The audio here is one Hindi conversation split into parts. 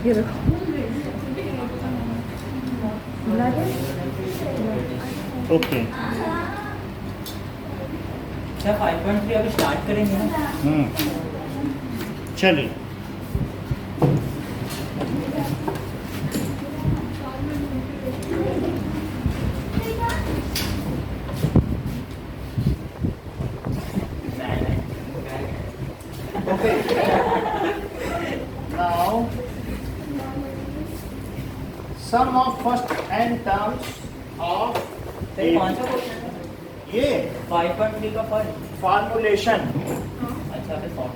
ये देखो ओके। अच्छा 5.3 अभी स्टार्ट करेंगे ना। चलिए now sum of first n terms of तो कौन सा क्वेश्चन है? ये 5.3 का फर्स्ट। फॉर्मुलेशन अच्छा फिर solve.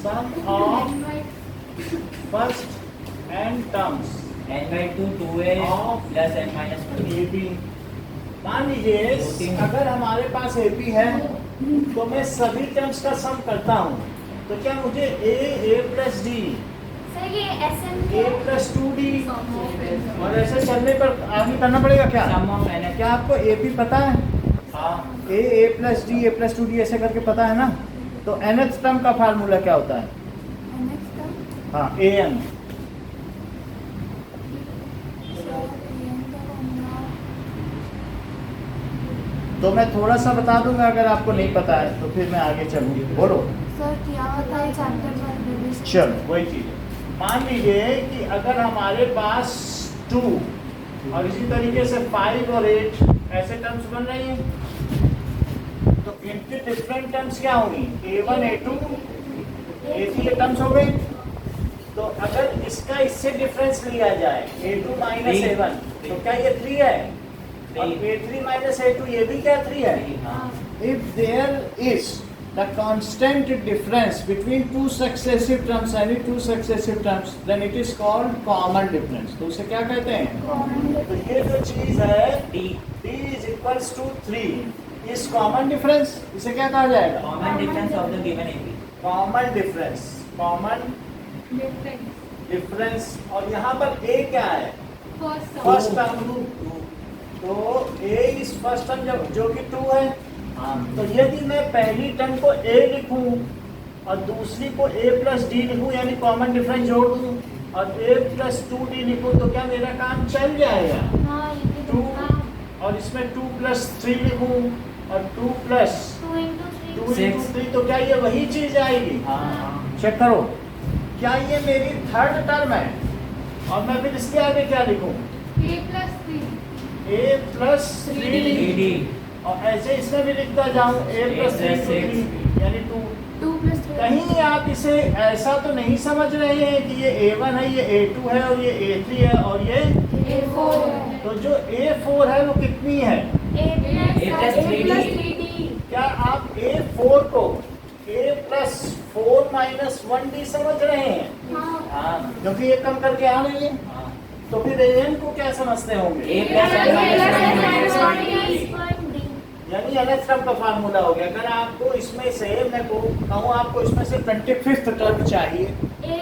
sum of first n terms n/2 2a plus n-1 A B. मान लीजिए अगर हमारे पास ए बी है तो मैं सभी टर्म्स का सम करता हूँ, तो क्या मुझे A plus D A plus 2d और ऐसे चलने पर आगे करना पड़ेगा क्या? सम ऑफ n क्या आपको ए बी पता है? हाँ A plus D A plus 2d ऐसे करके पता है ना? तो nth टर्म का फार्मूला क्या होता है? हाँ ए एन। तो मैं थोड़ा सा बता दूंगा, अगर आपको नहीं पता है तो फिर मैं आगे चलूंगी। बोलो सर क्या होता है चैप्टर पर? चलो वही चीज है। मान लीजिए कि अगर हमारे पास 2 और इसी तरीके से 5 और 8 ऐसे टर्म्स बन रही हैं, तो इनके डिफरेंट टर्म्स क्या होंगी? a1 a2 a3 ये टर्म्स हो गए। तो अगर इसका इससे डिफरेंस लिया जाए a2 माइनस a1 तो क्या ये 3 है? और a3 माइनस a2 ये भी क्या 3 है? If there is the constant difference between two successive terms, any two successive terms, then it is called common difference. तो उसे क्या कहते हैं? तो ये जो चीज है d is equals to 3 is common difference. इसे क्या कहा जाएगा? Common difference of the given AB। common difference, common difference। और यहाँ पर a क्या है? First term. तो a इस फर्स्ट टर्म जो कि 2 है। तो यदि मैं पहली टर्म को a लिखूं और दूसरी को a प्लस डी लिखूं, यानी कॉमन डिफरेंस जोड़ दूं और a प्लस 2d लिखूं, तो क्या मेरा काम चल जाएगा? 2 और इसमें 2 प्लस 3 लिखूं और 2 प्लस 2 इंटू 3, तो क्या ये वही चीज आएगी? चेक करो, क्या ये मेरी थर्ड टर्म है? और मैं फिर इसके आगे क्या लिखूं? a प्लस 3d और ऐसे इसमें भी लिखता जाऊं a प्लस 3 यानी 2 प्लस 3। कहीं आप इसे ऐसा तो नहीं समझ रहे हैं कि ये a1 है, ये a2 है और ये a3 है और ये a4 है। तो जो a4 है वो कितनी है? a plus 3d। क्या आप a4 को a प्लस 4 माइनस 1d समझ रहे हैं? हाँ क्योंकि ये कम करके आ रही है। तो फिर an को क्या समझते होंगे? a प्लस यानी nth टर्म का फार्मूला हो गया। अगर आपको इसमें से मैं कहूँ आपको इसमें से 25th टर्म चाहिए, तो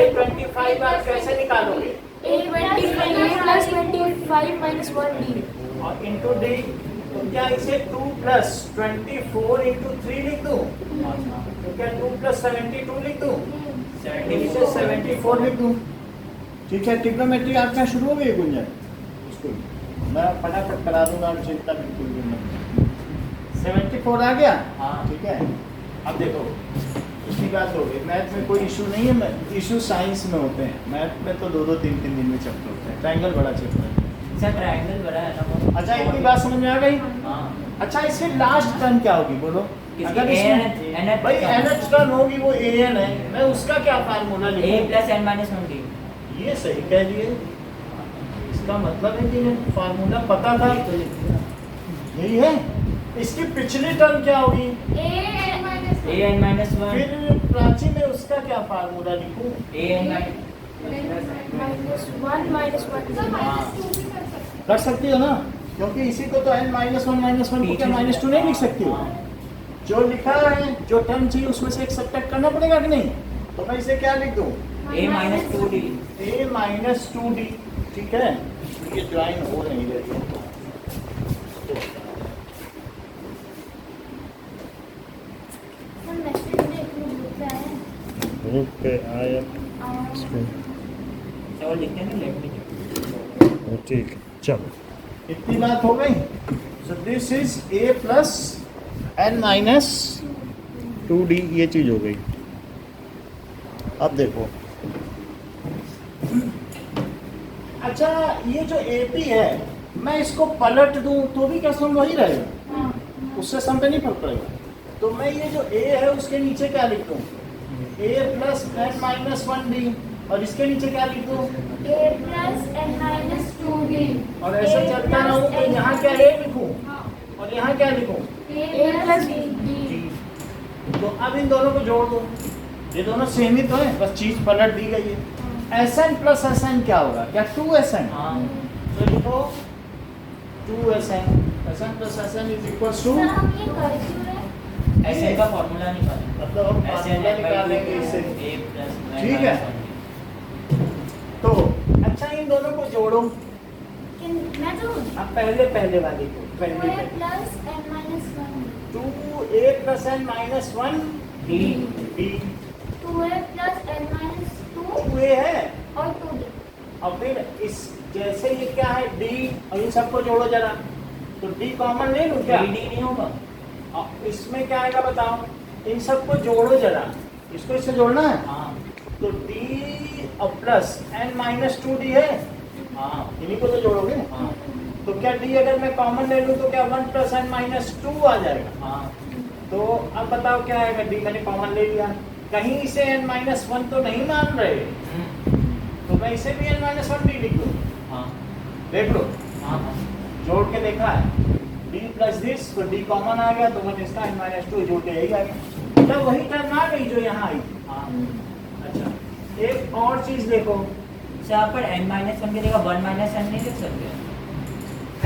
a25 आप कैसे निकालोगे? प्लस 25 माइनस 1d और इंटू डी। तो क्या इसे 2 प्लस 24 इंटू 3 लिख दूँ? तो क्या 2 प्लस 72 लिख दूँ? इसे 74 लिख दूँ। ठीक है, ट्रिग्नोमेट्री आपका शुरू हो गई गुंजन? उसको मैं फटाफट करा दूंगा, चिंता बिल्कुल भी नहीं। 74 आ गया? हाँ। ठीक है। अब देखो उसकी बात हो गई। मैथ में कोई इशू नहीं है, इशू साइंस में होते हैं। मैथ में तो 2-2 3-3 दिन में चैप्टर होते हैं। ट्रायंगल बड़ा चैप्टर है। अच्छा ट्रायंगल बड़ा है ना। अच्छा इतनी बात समझ में आ गई? हाँ। अच्छा इसकी लास्ट टर्म क्या होगी बोलो? अगर इसमें भाई nth टर्म होगी वो an है, मैं उसका क्या फार्मूला a लिखूं? Plus n-1d। ये सही कह दिए। इसका मतलब है कि फार्मूला पता था। यही है। इसकी पिछली टर्म क्या होगी? a n-1 फिर प्राची में उसका क्या फार्मूला लिखूं? a n-1 माइनस 1 कर सकती हो ना, क्योंकि इसी को तो n-1 को क्या -2 नहीं लिख सकती हो? जो लिखा है, जो टर्म चाहिए उसमें से एक सब्ट्रैक्ट करना पड़ेगा कि नहीं? तो मैं इसे क्या लिख दूं? a minus 2d a minus 2d, ठीक है? ये ज्वाइन हो नहीं रही है। ग्रुप पे आया इसको तो लिखते हैं लेट मी ठीक है, चलो इतनी बात हो गई। So this is a plus n minus 2d ये चीज़ हो गई। अब देखो अच्छा, ये जो AP है मैं इसको पलट दूं तो भी क्या सम वही रहेगा, उससे सम पे नहीं फर्क पड़ेगा। तो मैं ये जो A है उसके नीचे क्या लिख दूं? A plus n minus 1d, और इसके नीचे क्या लिख दूं? A plus n minus 2d. और ऐसा चलता रहूं तो यहाँ क्या A लिखूं और यहाँ क्या लिखूं? A plus d. तो अब इन दोनों को जोड़ दो, ये दोनों सेम ही तो है, बस चीज पलट दी गई है। Sn प्लस Sn क्या होगा? क्या 2Sn? हाँ तो लिखो 2Sn, Sn plus Sn is equal to, sir हम ये कर क्यों रहे हैं? ऐसे का फॉर्मूला निकालें मतलब हम फार्मूला निकालेंगे इससे। a plus ठीक है। तो अच्छा, इन दोनों को जोड़ो। मैं तो अब पहले वाली को 2a plus n minus 1. 2a plus n minus 1 d d, 2a plus n minus 2 2a है और 2d. और फिर इस जैसे ये क्या है d, और इन सबको जोड़ो जरा, तो d कॉमन ले लूं क्या? d नहीं होगा अब इसमें क्या आएगा बताओ? इन सबको जोड़ो जरा, इसको इससे जोड़ना है। हाँ तो d और प्लस n माइनस 2d है, हाँ इन्हीं को तो जोड़ोगे। हाँ तो क्या d अगर मैं कॉमन ले लूं तो क्या 1 प्लस n माइनस 2 आ जाएगा? हाँ तो अब बताओ क्या आएगा? d मैंने कॉमन ले लिया, कहीं इसे n माइनस 1 तो नहीं मान रहे, तो मैं इसे भी n माइनस 1d लिख दूं। हाँ देख लो, हाँ जोड़ के देखा है, d प्लस दिस, तो d कॉमन आ गया, तो 1 इसका n माइनस 2 जोड़ के यही आ गया। मतलब वही टर्म आ गई जो यहाँ आई। हाँ अच्छा, एक और चीज देखो, सर आप पर n minus 1 की जगह 1 minus n नहीं लिख सकते?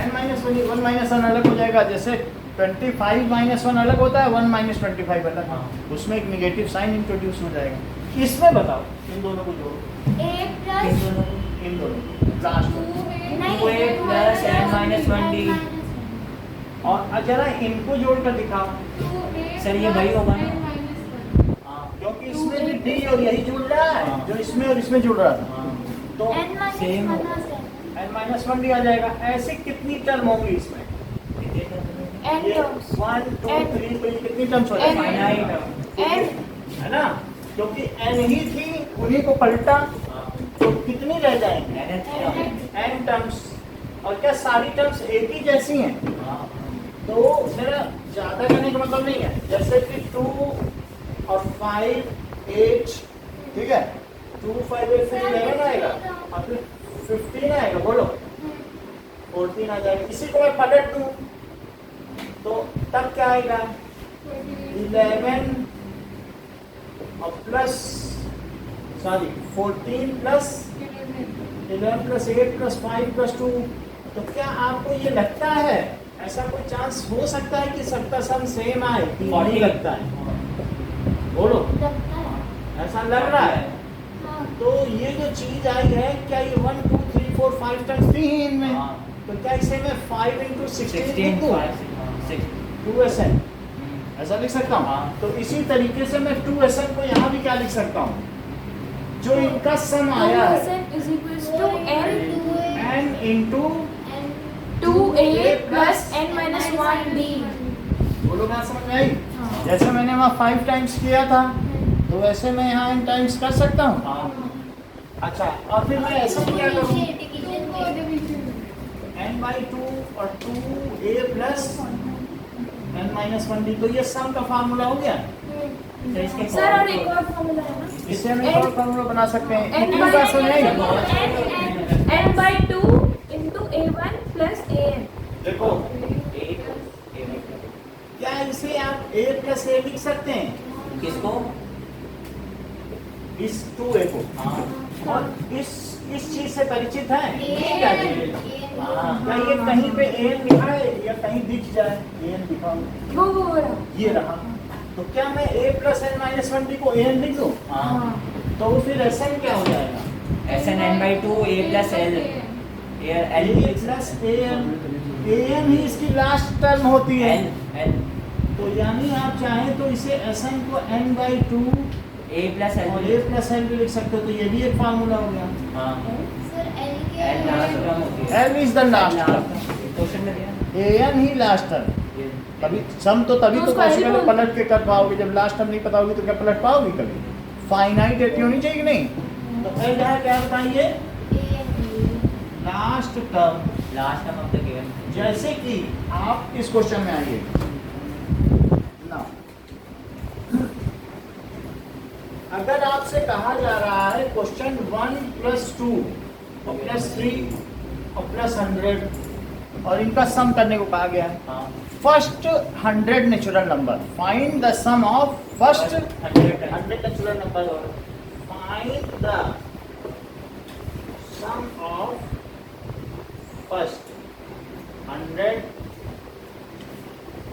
n माइनस 1 माइनस 1 अलग हो जाएगा, जैसे 25 माइनस 1 अलग होता है, 1 माइनस 25 अलग, हाँ। उसमें एक नेगेटिव साइन इंट्रोड्यूस हो जाएगा। इसमें बताओ, इन दोनों को जोड़ो, A इन plus दोनों को इन दोनों लास्ट में, नहीं 2a plus n minus 1d. और जरा इनको जोड़ कर दिखाओ, सर ये वही होगा ना? हाँ क्योंकि इसमें भी d और यही जुड़ रहा है हाँ। जो इसमें और इसमें जुड़ रहा था, हाँ तो n minus Same 1 होगा। है. n माइनस 1 भी आ जाएगा। ऐसे कितनी टर्म होंगी इसमें? कितने terms? n ये terms. 1 2 N. 3, तो ये कितनी टर्म्स हो N. जाएगी? Finite. n है ना? क्योंकि n ही थी, उन्हीं को पलटा, हाँ तो कितनी रह जाएंगी? nth क्या? n terms. और क्या सारी टर्म्स एक ही जैसी हैं? हाँ तो मेरा ज्यादा करने का मतलब नहीं है, जैसे कि 2 और 5 8, ठीक है, 2 5 8 फिर 11 आएगा, और फिर 15 आएगा, बोलो 14 आ जाएगा। इसी को मैं पलट दूं तो तब क्या आएगा? 11 और plus 14 plus 11 plus 8 plus 5 plus 2। तो क्या आपको ये लगता है, ऐसा कोई चांस हो सकता है कि सबका सम सेम आए? नहीं लगता है, बोलो, लगता है. ऐसा लग रहा है। हाँ. तो ये जो चीज आई है, क्या ये 1 2 3 4 5 टर्म्स थी ही इनमें? हाँ। तो क्या इसे मैं 5 into 16 16 लिख दूं? 2Sn ऐसा लिख सकता हूँ। हाँ। तो इसी तरीके से मैं 2Sn को यहाँ भी क्या लिख सकता हूँ? जो इनका सम आया है, 2Sn is equals to n n into 2a plus n minus 1d. बोलो, बात समझ में आई? जैसे मैंने वहाँ 5 टाइम्स किया था, तो वैसे मैं यहाँ n टाइम्स कर सकता हूँ। हाँ अच्छा, और फिर मैं ऐसा क्या करूँ? n/2 और 2a plus n minus 1d, तो ये सम का फार्मूला हो गया। तो इसके सर और एक और फॉर्मूला है ना, इससे हम एक और फार्मूला बना सकते हैं। n इतनी by बात समझ में आई? n by 2 into a1 plus an. देखो, क्या इसे आप a plus a लिख सकते हैं? किसको? इस 2a को, हाँ और इस इस चीज से परिचित है? क्या चीज? हाँ, क्या ये कहीं पे एन लिखा है या कहीं दिख जाए? एन लिखा हो, वो रहा। ये रहा। तो क्या मैं a प्लस एन माइनस 1 को एन लिख दूं? हाँ तो फिर एस एन क्या हो जाएगा? SN n/2 a plus l a plus A N ही इसकी लास्ट टर्म होती है। l तो यानी आप चाहें तो इसे एस एन को n/2 a plus l और a प्लस एन भी लिख सकते हो। तो ये भी एक फार्मूला हो गया। हाँ सर एल l लास्ट के टर्म होती है। L is the last term, question में दिया ए एन ही लास्ट टर्म। तभी सम तो तभी तो तो उसको पॉसिबल एल है, पलट के कर पाओगे। जब लास्ट टर्म नहीं पता होगी तो क्या पलट पाओगे कभी? फाइनाइट होनी चाहिए कि नहीं? तो एल है क्या बताइए? Last term. Last term of the given. जैसे कि आप इस क्वेश्चन में आइए ना, अगर आपसे कहा जा रहा है क्वेश्चन 1 + 2 और +3 और +100 और इनका सम करने को कहा गया है। हाँ first 100 natural number, find the sum of first 100 natural number, find the sum of first 100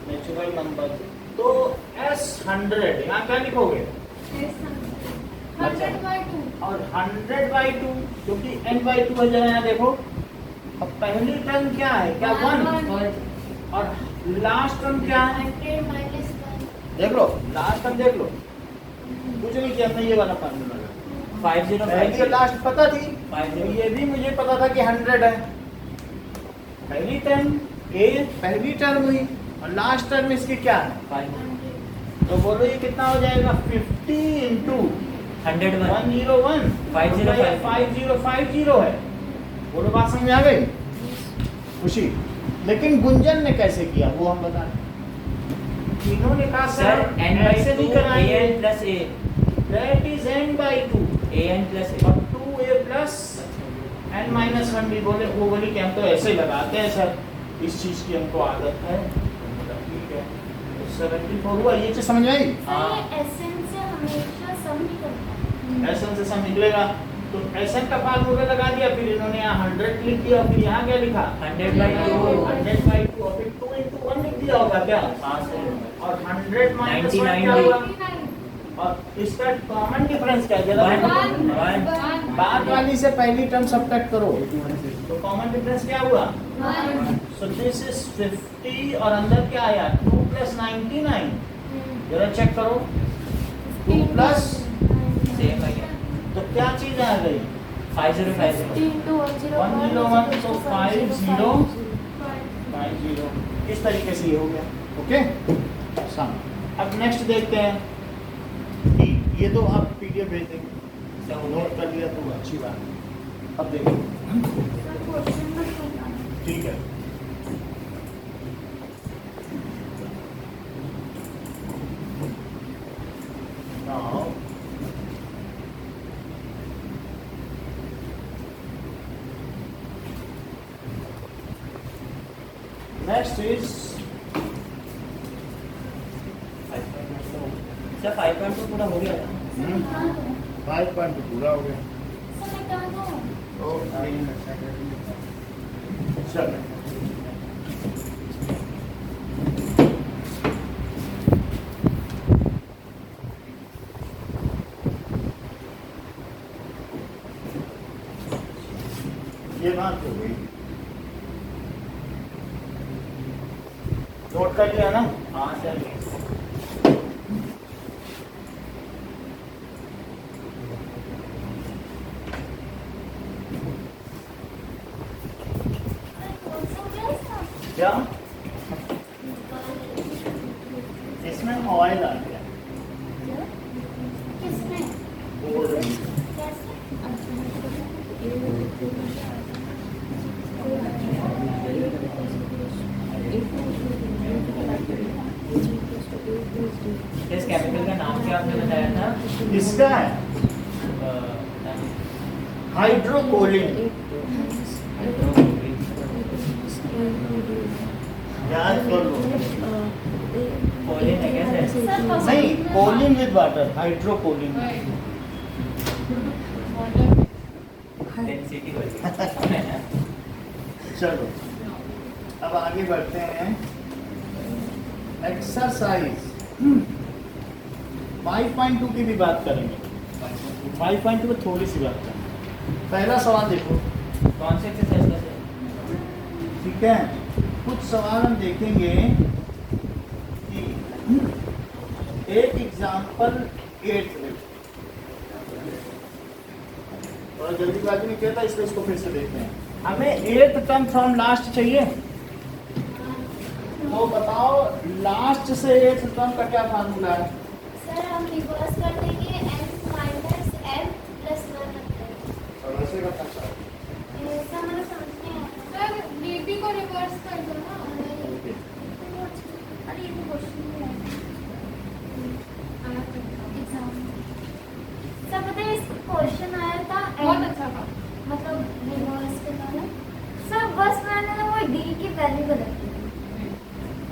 natural number. तो S100 यहाँ क्या लिखोगे? 100/2 और 100/2 क्योंकि n/2 है। जरा यहाँ देखो, अब पहली टर्म क्या है? क्या 1 और लास्ट टर्म क्या है? 100 - 1 देख लो, लास्ट टर्म देख लो, कुछ नहीं किया मैं। ये वाला फार्मूला लगा, 505 लास्ट पता थी, 50 ये भी मुझे पता था कि 100 है। पहली टर्म ए, पहली टर्म हुई और लास्ट टर्म इसकी क्या है? 5 तो बोलो ये कितना हो जाएगा? 50 × 101 101 5050 5050 है। बोलो बात समझ आ गई? खुशी। लेकिन गुंजन ने कैसे किया वो हम बता रहे हैं। तीनों ने कहा सर सर n/2 ऐसे नहीं कराएंगे, an plus a that is n/2 an plus a और 2a प्लस n माइनस 1 भी बोले। वो बोली कि हम तो ऐसे लगाते हैं सर, इस चीज की हमको आदत है। ठीक है, 74 हुआ। ये चीज समझ में आई? सर एसएन से हमेशा सम निकलता है। एसएन से सम निकलेगा तो एसएन का फार्मूला लगा दिया, फिर इन्होंने यहाँ 100 लिख दिया, फिर यहाँ क्या लिखा? 100/2 100/2 और फिर 2 × 1 लिख दिया होगा क्या? हाँ सर और 100 माइनस 1 क्या 99 हुआ? और इसका कॉमन डिफरेंस क्या है? जरा देखो। 1 बाद वाली से पहली टर्म सब्ट्रैक्ट करो तो कॉमन डिफरेंस क्या हुआ? सो दिस इज 50 और अंदर क्या आया? 2 + 99। जरा चेक करो, 2 प्लस सेम है क्या? तो क्या चीज आ गई? 5050 101 तो 5050। इस तरीके से ये हो गया। Okay sum. अब नेक्स्ट देखते हैं कि ये तो आप पीडीएफ भेज देंगे, नोट कर लिया तो अच्छी बात है। अब देखो, ठीक है। Now, next is सर 5.2 पूरा हो गया था। 5.2 पूरा हो गया। सर मैं कहाँ हूँ? चल ये बात हो गई, नोट कर लिया ना? हाँ सर क्या इसमें ऑयल आ गया? किसमें? गोल्ड में। इस केमिकल का नाम क्या आपने बताया था? इसका है हाइड्रोकोलिन। याद कर लो। कोलिन है क्या सर? नहीं, कोलिन विद वाटर, हाइड्रोकोलिन। डेंसिटी बढ़ी। चलो अब आगे बढ़ते हैं। एक्सरसाइज 5.2 की भी बात करेंगे। 5.2 में थोड़ी सी बात करेंगे। पहला सवाल देखो, कौन से एक्सरसाइज का सर? ठीक है। कुछ सवाल हम देखेंगे कि एक एग्जाम्पल 8 में और जल्दीबाजी में क्या था, इसलिए इसको फिर से देखते हैं। हमें 8th टर्म फ्रॉम लास्ट चाहिए, तो बताओ लास्ट से 8th टर्म का क्या फार्मूला है? सर हम रिवर्स कर देंगे n माइनस m प्लस 1 रखते हैं। और वैसे का क्या है? ऐसा मैंने समझ नहीं आया। सर बेबी को रिवर्स कर दो ना। अरे ये तो क्वेश्चन नहीं है एग्जाम में। सर पता है इसका क्वेश्चन आया था बहुत अच्छा था। मतलब रिवर्स के था ना सर, बस मैंने ना वो d की वैल्यू बदल दी,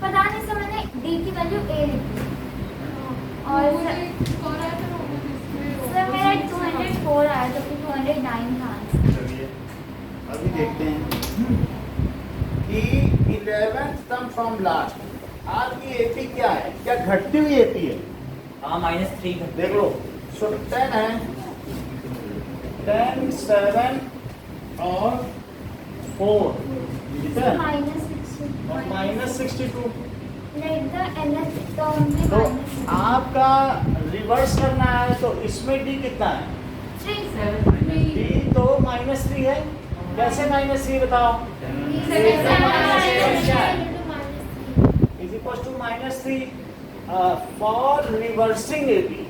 पता नहीं सर मैंने d की वैल्यू a लिखी और कौन आया था सर मेरा 204 आया था, 209 था आंसर। चलिए अभी देखते हैं कि 11th टर्म फ्रॉम लास्ट। आपकी एपी क्या है? क्या घटती हुई एपी है? हाँ -3 घंटे। देख लो, सो 10 है, 10, 7 और 4, ठीक है, और -62। Let the nth term be तो minus आपका रिवर्स करना है, तो इसमें डी कितना है? 3 डी तो -3 है। कैसे -3 बताओ? Is equal to -3 for reversing AP.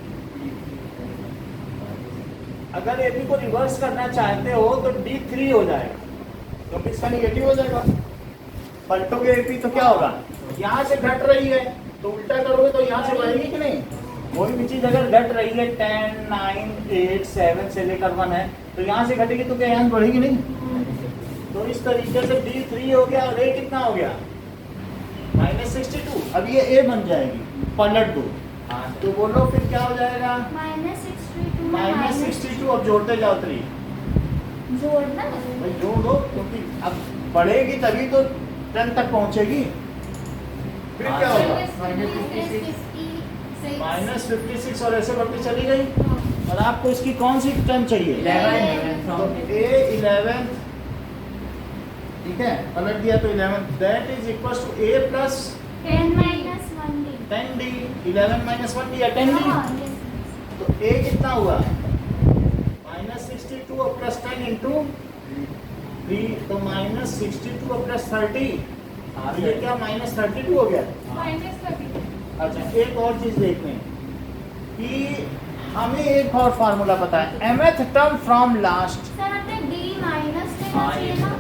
अगर एपी को रिवर्स करना चाहते हो तो D3 हो जाएगा, क्योंकि इसका निगेटिव हो जाएगा। पलटोगे एपी तो क्या होगा? यहाँ से घट रही है तो उल्टा करोगे तो यहाँ से बढ़ेगी कि नहीं? कोई भी चीज अगर घट रही है 10, 9, 8, 7 से लेकर 1 है, तो यहाँ से घटेगी तो क्या यहाँ बढ़ेगी नहीं? तो इस तरीके से D3 हो गया और A कितना हो गया? -62। अब ये A बन जाएगी, पलट दो। हाँ तो बोलो फिर क्या हो जाएगा? -62। अब जोड़ते जाओ 3, जोड़ना भाई जोड़ दो, क्योंकि अब बढ़ेगी तभी तो 10 तक पहुंचेगी। फिर क्या होगा? -56 और ऐसे बढ़ती चली गई। और आपको इसकी कौन सी टर्म चाहिए? 11 तो from A11, ठीक है, पलट दिया तो 11, that is equal to A plus 10 minus 1d 10D। 11 minus 1D या 10D। हाँ, yes, तो A कितना हुआ? -62 और प्लस 10 इंटू 3, तो -62 और प्लस 30। हाँ, तो ये क्या -32 हो गया? -30। अच्छा, एक और चीज देखते हैं कि हमें एक और फार्मूला पता है, mth term from last. Sir हमने d माइनस लेना हाँ, चाहिए ये ना।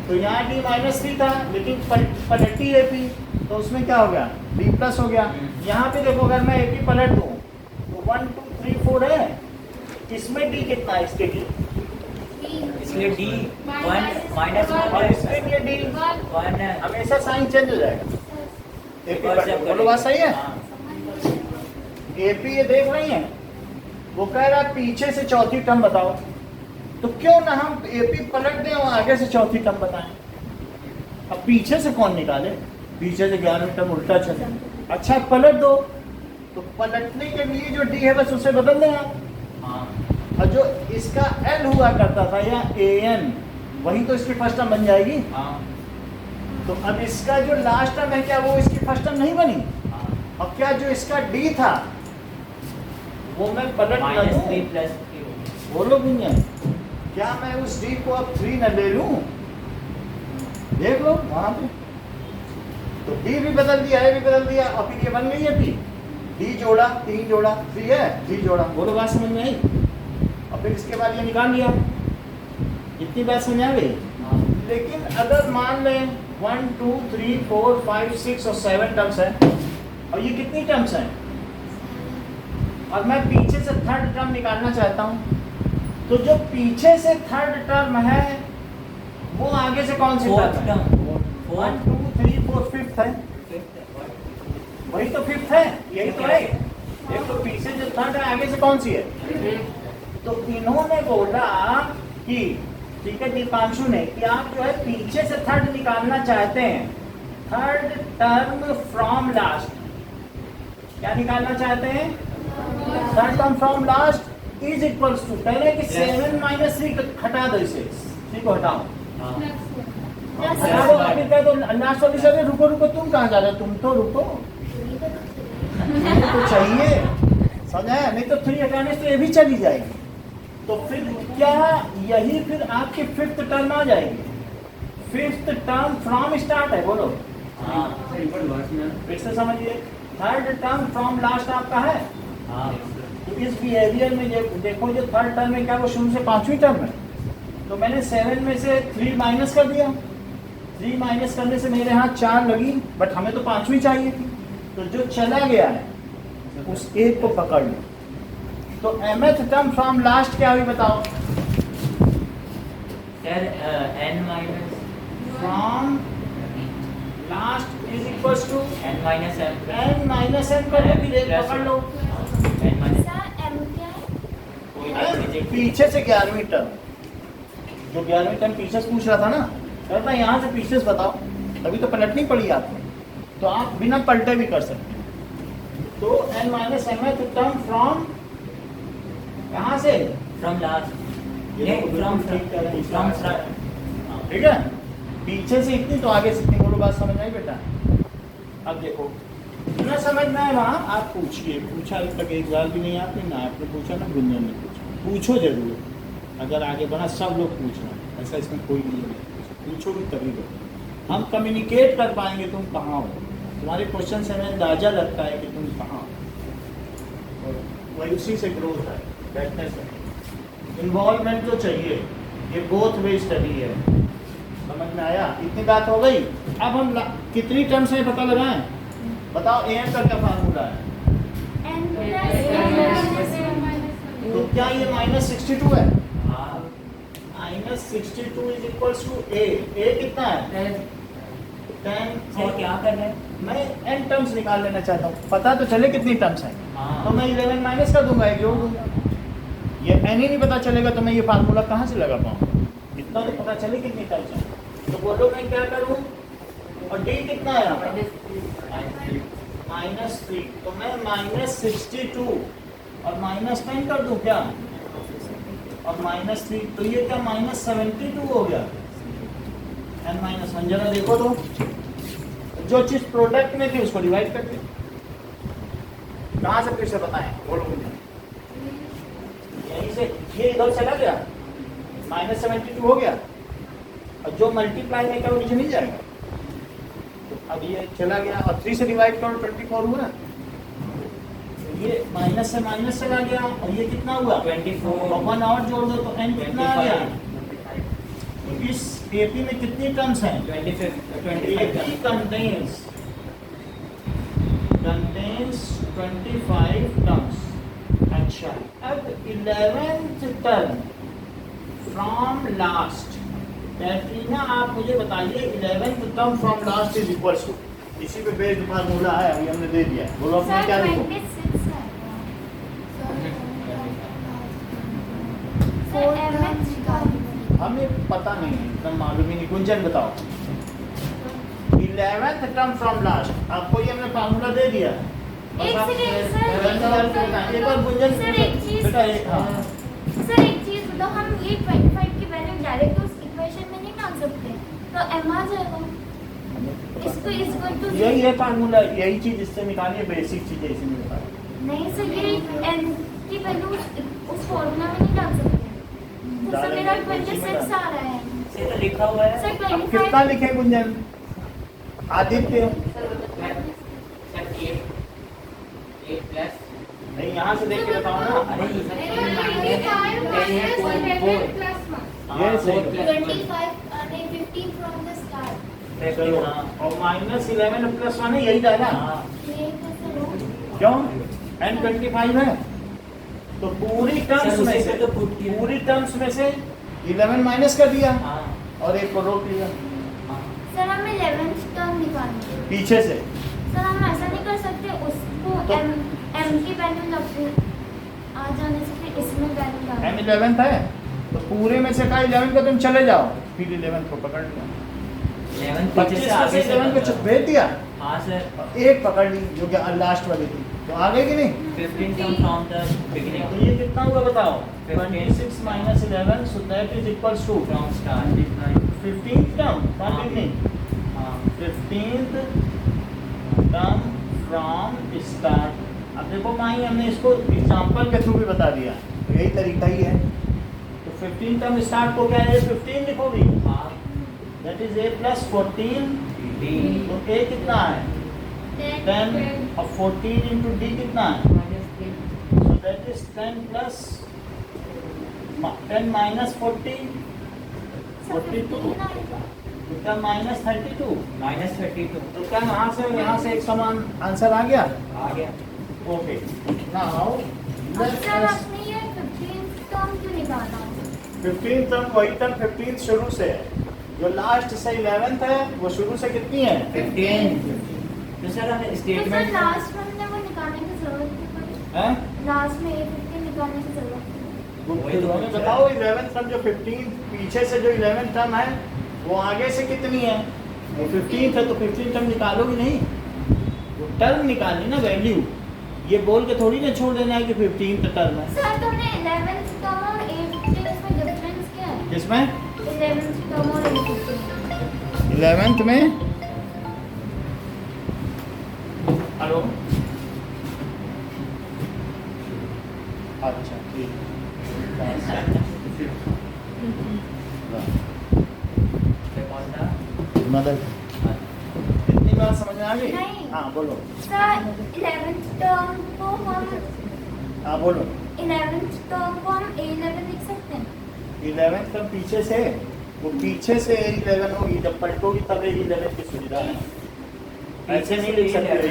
तो यहाँ D -3 था, लेकिन पलटी एपी, तो उसमें क्या हो गया? D प्लस हो गया। यहाँ पे देखो, अगर मैं एपी पलट दूँ तो 1, 2, 3, 4 है, इसमें D कितना है इसके लिए? इसलिए D 1 और इसके लिए D 1 है। हमेशा साइन चेंज हो जाएगा। एपी और जब बोलो, बात सही है? हाँ। एपी ये देख रही हैं, वो कह रहा है पीछे से चौथी टर्म बताओ, तो क्यों ना हम एपी पलट दें और आगे से चौथी टर्म बताएं। अब पीछे से कौन निकाले? पीछे से 11वीं टर्म उल्टा चले। अच्छा पलट दो, तो पलटने के लिए जो डी है बस उसे बदल दें आप। हाँ और जो इसका एल हुआ करता था या एन, वही तो इसकी फर्स्ट टर्म बन जाएगी। हाँ तो अब इसका जो लास्ट टर्म है, क्या वो इसकी फर्स्ट टर्म नहीं बनी? हाँ। और क्या जो इसका डी था वो मैं पलट न दूं? -3 प्लस 3 बोलो भैया, क्या मैं उस डी को अब 3 न ले लूं? देख लो वहां पे, तो डी भी बदल दिया, ए भी बदल दिया, और फिर ये बन गई है पी। डी जोड़ा 3 जोड़ा 3 है, 3 जोड़ा। बोलो बात समझ में आई? और फिर इसके बाद ये निकाल लिया। इतनी बात समझ आ गई? हाँ। लेकिन अगर मान लें 1, 2, 3, 4, 5, 6 और 7 टर्म्स हैं, और ये कितनी टर्म्स हैं, और मैं पीछे से थर्ड टर्म निकालना चाहता हूँ, तो जो पीछे से थर्ड टर्म है वो आगे से कौन सी टर्म है? 1, 2, 3, 4, 5th है। वही तो 5th है, यही तो है। एक तो पीछे जो थर्ड है, आगे से कौन सी है? तो इन्होंने बोला कि ठीक है दीपांशु ने कि आप जो है पीछे से थर्ड निकालना चाहते हैं, थर्ड टर्म फ्रॉम लास्ट। क्या निकालना चाहते हैं? Third term from last is equals to, पहले कि 7 माइनस 3 हटा दो, इसे 3 को हटाओ, हटा दो। अभी कह दो लास्ट वाली से रुको रुको, तुम कहाँ जा रहे हो? तुम तो रुको, तो चाहिए, समझा? नहीं तो 3 हटाने से ये भी चली जाएगी। तो फिर क्या यही फिर आपकी फिफ्थ टर्म आ जाएगी? फिफ्थ टर्म फ्रॉम स्टार्ट है, बोलो फिर से समझिए। थर्ड टर्म फ्रॉम लास्ट आपका है। तो इस बिहेवियर में देखो जो थर्ड टर्म है क्या वो शुरू से 5वीं टर्म है? तो मैंने 7 में से 3 माइनस कर दिया। 3 माइनस करने से मेरे यहाँ 4 लगी, बट हमें तो 5वीं चाहिए थी। तो जो चला गया है उस एक को पकड़ लो। तो mth टर्म फ्रॉम लास्ट क्या हुई बताओ? Sir n minus from last is equals to n minus m n minus m कर लो, फिर एक पकड़ लो। n माइनस सर एम क्या है? कोई बात नहीं, पीछे से 11वीं टर्म, जो 11वीं टर्म पीछे से पूछ रहा था ना, कहता यहाँ से पीछे से बताओ, तभी तो पलटनी पड़ी आपको। तो आप बिना पलटे भी कर सकते हैं। तो n minus mth term from कहाँ से? फ्रॉम लास्ट, ये तो फ्रॉम ठीक कह रहे हैं, फ्रॉम ठीक है। पीछे से इतनी तो आगे से इतनी, बोलो बात समझ आई बेटा? अब देखो ना समझ में आए वहाँ आप पूछिए, पूछा अभी तक एक बार भी नहीं आपने, ना आपने पूछा ना गुंजन ने पूछा। पूछो जरूर, अगर आगे बढ़ा सब लोग पूछना, ऐसा इसमें कोई नहीं है, पूछोगे तभी लोग हम कम्युनिकेट कर पाएंगे तुम कहाँ हो। तुम्हारे क्वेश्चन से हमें अंदाजा लगता है कि तुम कहाँ हो, और वही उसी से ग्रोथ है, बैठने से। इन्वॉल्वमेंट तो चाहिए, ये बोथ वे स्टडी है। समझ में आया? इतनी बात हो गई। अब हम कितनी टर्म्स है पता लगाएं? बताओ am का क्या फार्मूला है? एन प्लस तो क्या ये -62 है? हाँ -62 इज इक्वल्स टू a कितना है? 10। सर क्या कर रहे हैं? मैं n टर्म्स निकाल लेना चाहता हूँ, पता तो चले कितनी टर्म्स हैं। हाँ। तो मैं 11 माइनस कर दूंगा, एक जोड़ दूंगा। ये n ही नहीं पता चलेगा तो मैं ये फार्मूला कहाँ से लगा पाऊँ? इतना तो पता चले कितनी टर्म्स हैं। तो बोलो मैं क्या करूँ? और d कितना है यहाँ पर? -3। तो मैं -62 और -10 कर दूं क्या? और -3, तो ये क्या -72 हो गया? n-1 जरा देखो तो, जो चीज प्रोडक्ट में थी उसको डिवाइड करके कहाँ से फिर से बताएं, बोलो मुझे। यहीं से ये इधर चला गया, -72 हो गया, और जो मल्टीप्लाई में क्या वो नीचे नहीं जाएगा। तो अब ये चला गया और 3 से डिवाइड करो, 24 हुआ। ये माइनस से माइनस चला गया और ये कितना हुआ? 24। और 1 और जोड़ दो तो n कितना आ गया? तो इस एपी में कितनी टर्म्स हैं? 25 contains 25 टर्म्स। अच्छा, अब 11th term from last, Katrina आप मुझे बताइए 11th term from last is equals to, इसी पे बेस्ड फार्मूला है, अभी हमने दे दिया है। बोलो अपने क्या लिखो? 26 है। सर mth हमें पता नहीं है, एकदम मालूम ही नहीं। गुंजन बताओ 11th टर्म फ्रॉम लास्ट, आपको ये हमने फार्मूला दे दिया। एक सेकंड सर, एक बार गुंजन सर एक चीज, बेटा एक, हाँ सर एक चीज बताओ, हम ये 25 की वैल्यू डायरेक्ट उस इक्वेशन में नहीं डाल सकते, तो m आ जाएगा। इसको इक्वल टू यही है फार्मूला, यही चीज इससे निकालिए, बेसिक चीजें इसी में बता। नहीं सर, ये n की वैल्यू उस फॉर्मूला में नहीं डाल सकते। तो सर मेरा 26 आ रहा है से तो लिखा हुआ है। सर। अब कितना 25 लिखे गुंजन? आदित्य नहीं, यहाँ से देख के बताओ ना। अरे ये सही है। 25 नहीं 15 फ्रॉम द स्टार्ट। चलो, और -11 + 1 है, यही डाला। ये कैसे हो? क्यों? n 25 है तो पूरी टर्म्स में से, तो पुट किया। पूरी टर्म्स में से 11 माइनस कर दिया हाँ और एक को रोक लिया सर हमें 11th टर्म निकालनी है। पीछे से। सर हम ऐसा नहीं कर सकते, उसको तो- m की वैल्यू लग आ जाने से फिर इसमें वैल्यू डाल। m 11th है, तो पूरे में से कहा 11 को तुम चले जाओ, फिर 11 को पकड़ लिया। 11 पीछे 25 से में आगे से से 11 को बढ़ता। भेज दिया, हाँ सर। और एक पकड़ ली जो कि लास्ट वाली थी, तो आ गई कि नहीं? 15 come from the beginning तो ये कितना हुआ बताओ? 15 26 minus 11, so that is equals to from start. 15th term, not beginning. हाँ 15th term from start. अब देखो माही हमने इसको एग्जाम्पल के थ्रू भी बता दिया, तो यही तरीका ही है। तो 15 टर्म स्टार्ट को क्या है? 15 लिखोगी, हाँ that is a plus 14, D तो a कितना है? 10 और 14 इंटू d कितना है? So that is 10 plus 10 minus 40, 42, तो क्या minus 32? -32 तो क्या यहाँ से एक समान आंसर आ गया? आ गया। ओके, नाउ सर आपने ये 15th टर्म क्यों निकाला? 15 टर्म वही टर्म 15 शुरू से है, जो लास्ट से 11th है वो शुरू से कितनी है? 15। तो सर हमें तो सर स्टेटमेंट लास्ट में हमने वो निकालने की जरूरत नहीं पड़ी। हैं? लास्ट में A15 निकालने की जरूरत नहीं पड़ी। वो वही तो हमें पूछ बताओ 11th टर्म जो 15 पीछे से जो 11th टर्म है वो आगे से कितनी है? वो 15 है, तो 15 टर्म निकालोगी नहीं, वो टर्म निकालनी ना, वैल्यू। ये बोल के थोड़ी ना छोड़ देना है कि 15th टर्म है। सर तुमने 11th टर्म और A15 इसमें डिफरेंस क्या है? किसमें? 11th टर्म और A15 11th में हेलो, अच्छा ठीक कौन था? मदद इतनी बात समझ में आ गई? नहीं। हाँ बोलो, सर 11th टर्म को हम हाँ बोलो। 11th टर्म को हम A11 लिख सकते हैं। 11th टर्म पीछे से, वो पीछे से 11 होगी, जब पलटोगी तब 11 की सुविधा है, ऐसे नहीं लिख सकते।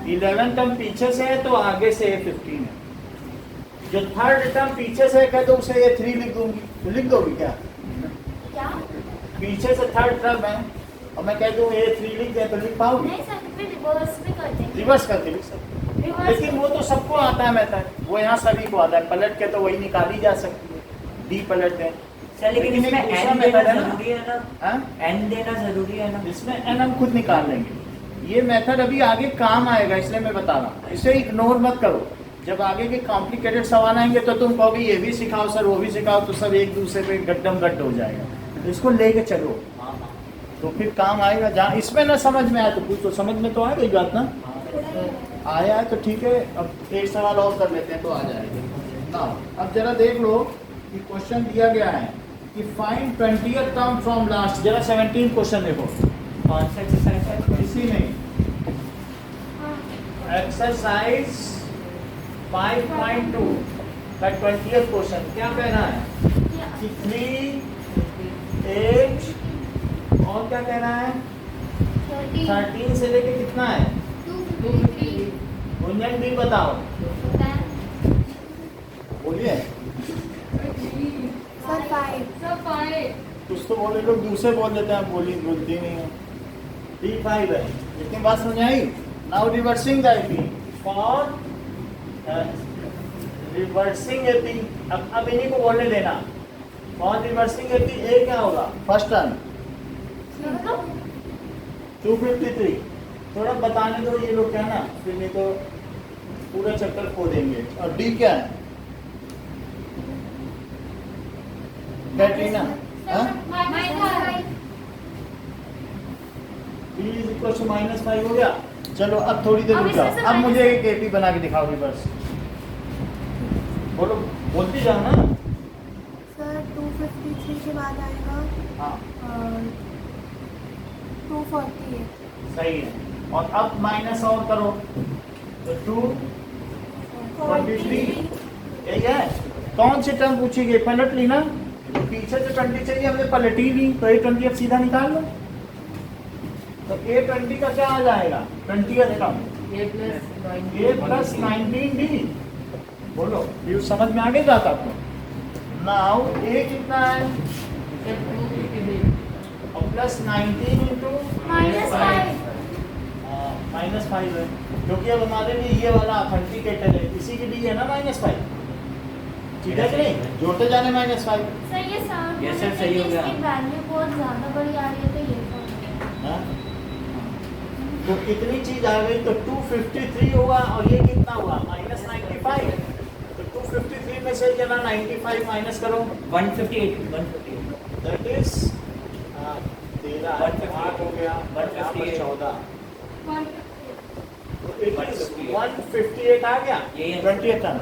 11 टर्म पीछे से है तो आगे से 15 है। जो थर्ड टर्म पीछे से कह दो उसे 3 लिख दूंगी, तो लिख दोगी क्या? क्या? पीछे से थर्ड टर्म है और मैं कह दूं 3 लिख दे तो लिख पाओगे? नहीं सर, फिर रिवर्स भी कर देंगे। रिवर्स करके लिख सकते, रिवर्स लेकिन वो तो सबको आता है मेथड, वो यहाँ सभी को आता है, पलट के तो वही निकाली जा सकती है, डी पलट दें। सर लेकिन लेकिन इसमें एक दूसरा n देना method है ना? जरूरी है ना? हाँ? n देना जरूरी है ना? इसमें एन हम खुद निकाल लेंगे, ये मेथड अभी आगे काम आएगा, इसलिए मैं बता रहा हूँ, इसे इग्नोर मत करो। जब आगे के कॉम्प्लिकेटेड सवाल आएंगे तो तुम कहोगे ये भी सिखाओ सर, वो भी सिखाओ, तो सब एक दूसरे पे गड्ढम गड्ढ हो जाएगा, तो इसको लेके चलो, हाँ हाँ तो फिर काम आएगा। जहाँ इसमें ना समझ में आया तो कुछ तो समझ में तो आ गई बात ना, आया है तो ठीक है। अब एक सवाल और कर लेते हैं तो आ जाएगा ना। अब जरा देख लो कि क्वेश्चन दिया गया है कि find 20th term from last, जरा 17 क्वेश्चन देखो, कौन सा एक्सरसाइज है? इसी में एक्सरसाइज 5.2 का 20th क्वेश्चन क्या कह रहा है कि 3, 8 और क्या कह रहा है 13 से लेके कितना है? गुंजन भी बताओ, बोलिए। कुछ तो बोले लोग दूसरे बोल देते हैं, बोलती नहीं है। D5 है, इतनी बात समझ आई? Now reversing the AP for reversing AP, अब इन्हीं को बोलने देना। फॉर रिवर्सिंग AP A क्या होगा? फर्स्ट टर्म 253, थोड़ा बताने दो ये लोग क्या ना, फिर नहीं तो पूरा चक्कर खो देंगे। और D क्या है? कैटरीना, हाँ? D इज इक्वल टू -5 हो गया। चलो अब थोड़ी देर अब रुक जाओ, इसमें से अब मुझे minus- एक AP बना के दिखाओ रिवर्स, बोलो, बोलती जाओ ना। सर 253 के बाद आएगा हाँ 248। सही है, और अब माइनस और करो तो 243, यही है। कौन सी टर्म पूछी गई? पलट ली ना, तो पीछे से 20 चाहिए, हमने पलटी ली, तो A20 अब सीधा निकाल लो, तो A20 का क्या आ जाएगा? 20th term A plus 19D, बोलो ये समझ में आ गई बात आपको? नाउ A कितना है? और प्लस 19 इंटू -5 -5 है, क्योंकि अब हमारे लिए ये वाला ऑथेंटिकेटेड है, इसी के लिए है ना -5। ठीक है कि नहीं? जोड़ते जाने -5। सर ये साउंड Yes, sir, सही हो गया। वैल्यू बहुत ज्यादा बड़ी आ रही है तो ये हाँ? तो इतनी चीज आ गई तो 253 होगा और ये कितना हुआ -95। तो 253 में से जरा 95 माइनस करो 158 दैट इज 13 8 हो गया 14 तो इट इज 158 आ गया ये 20th term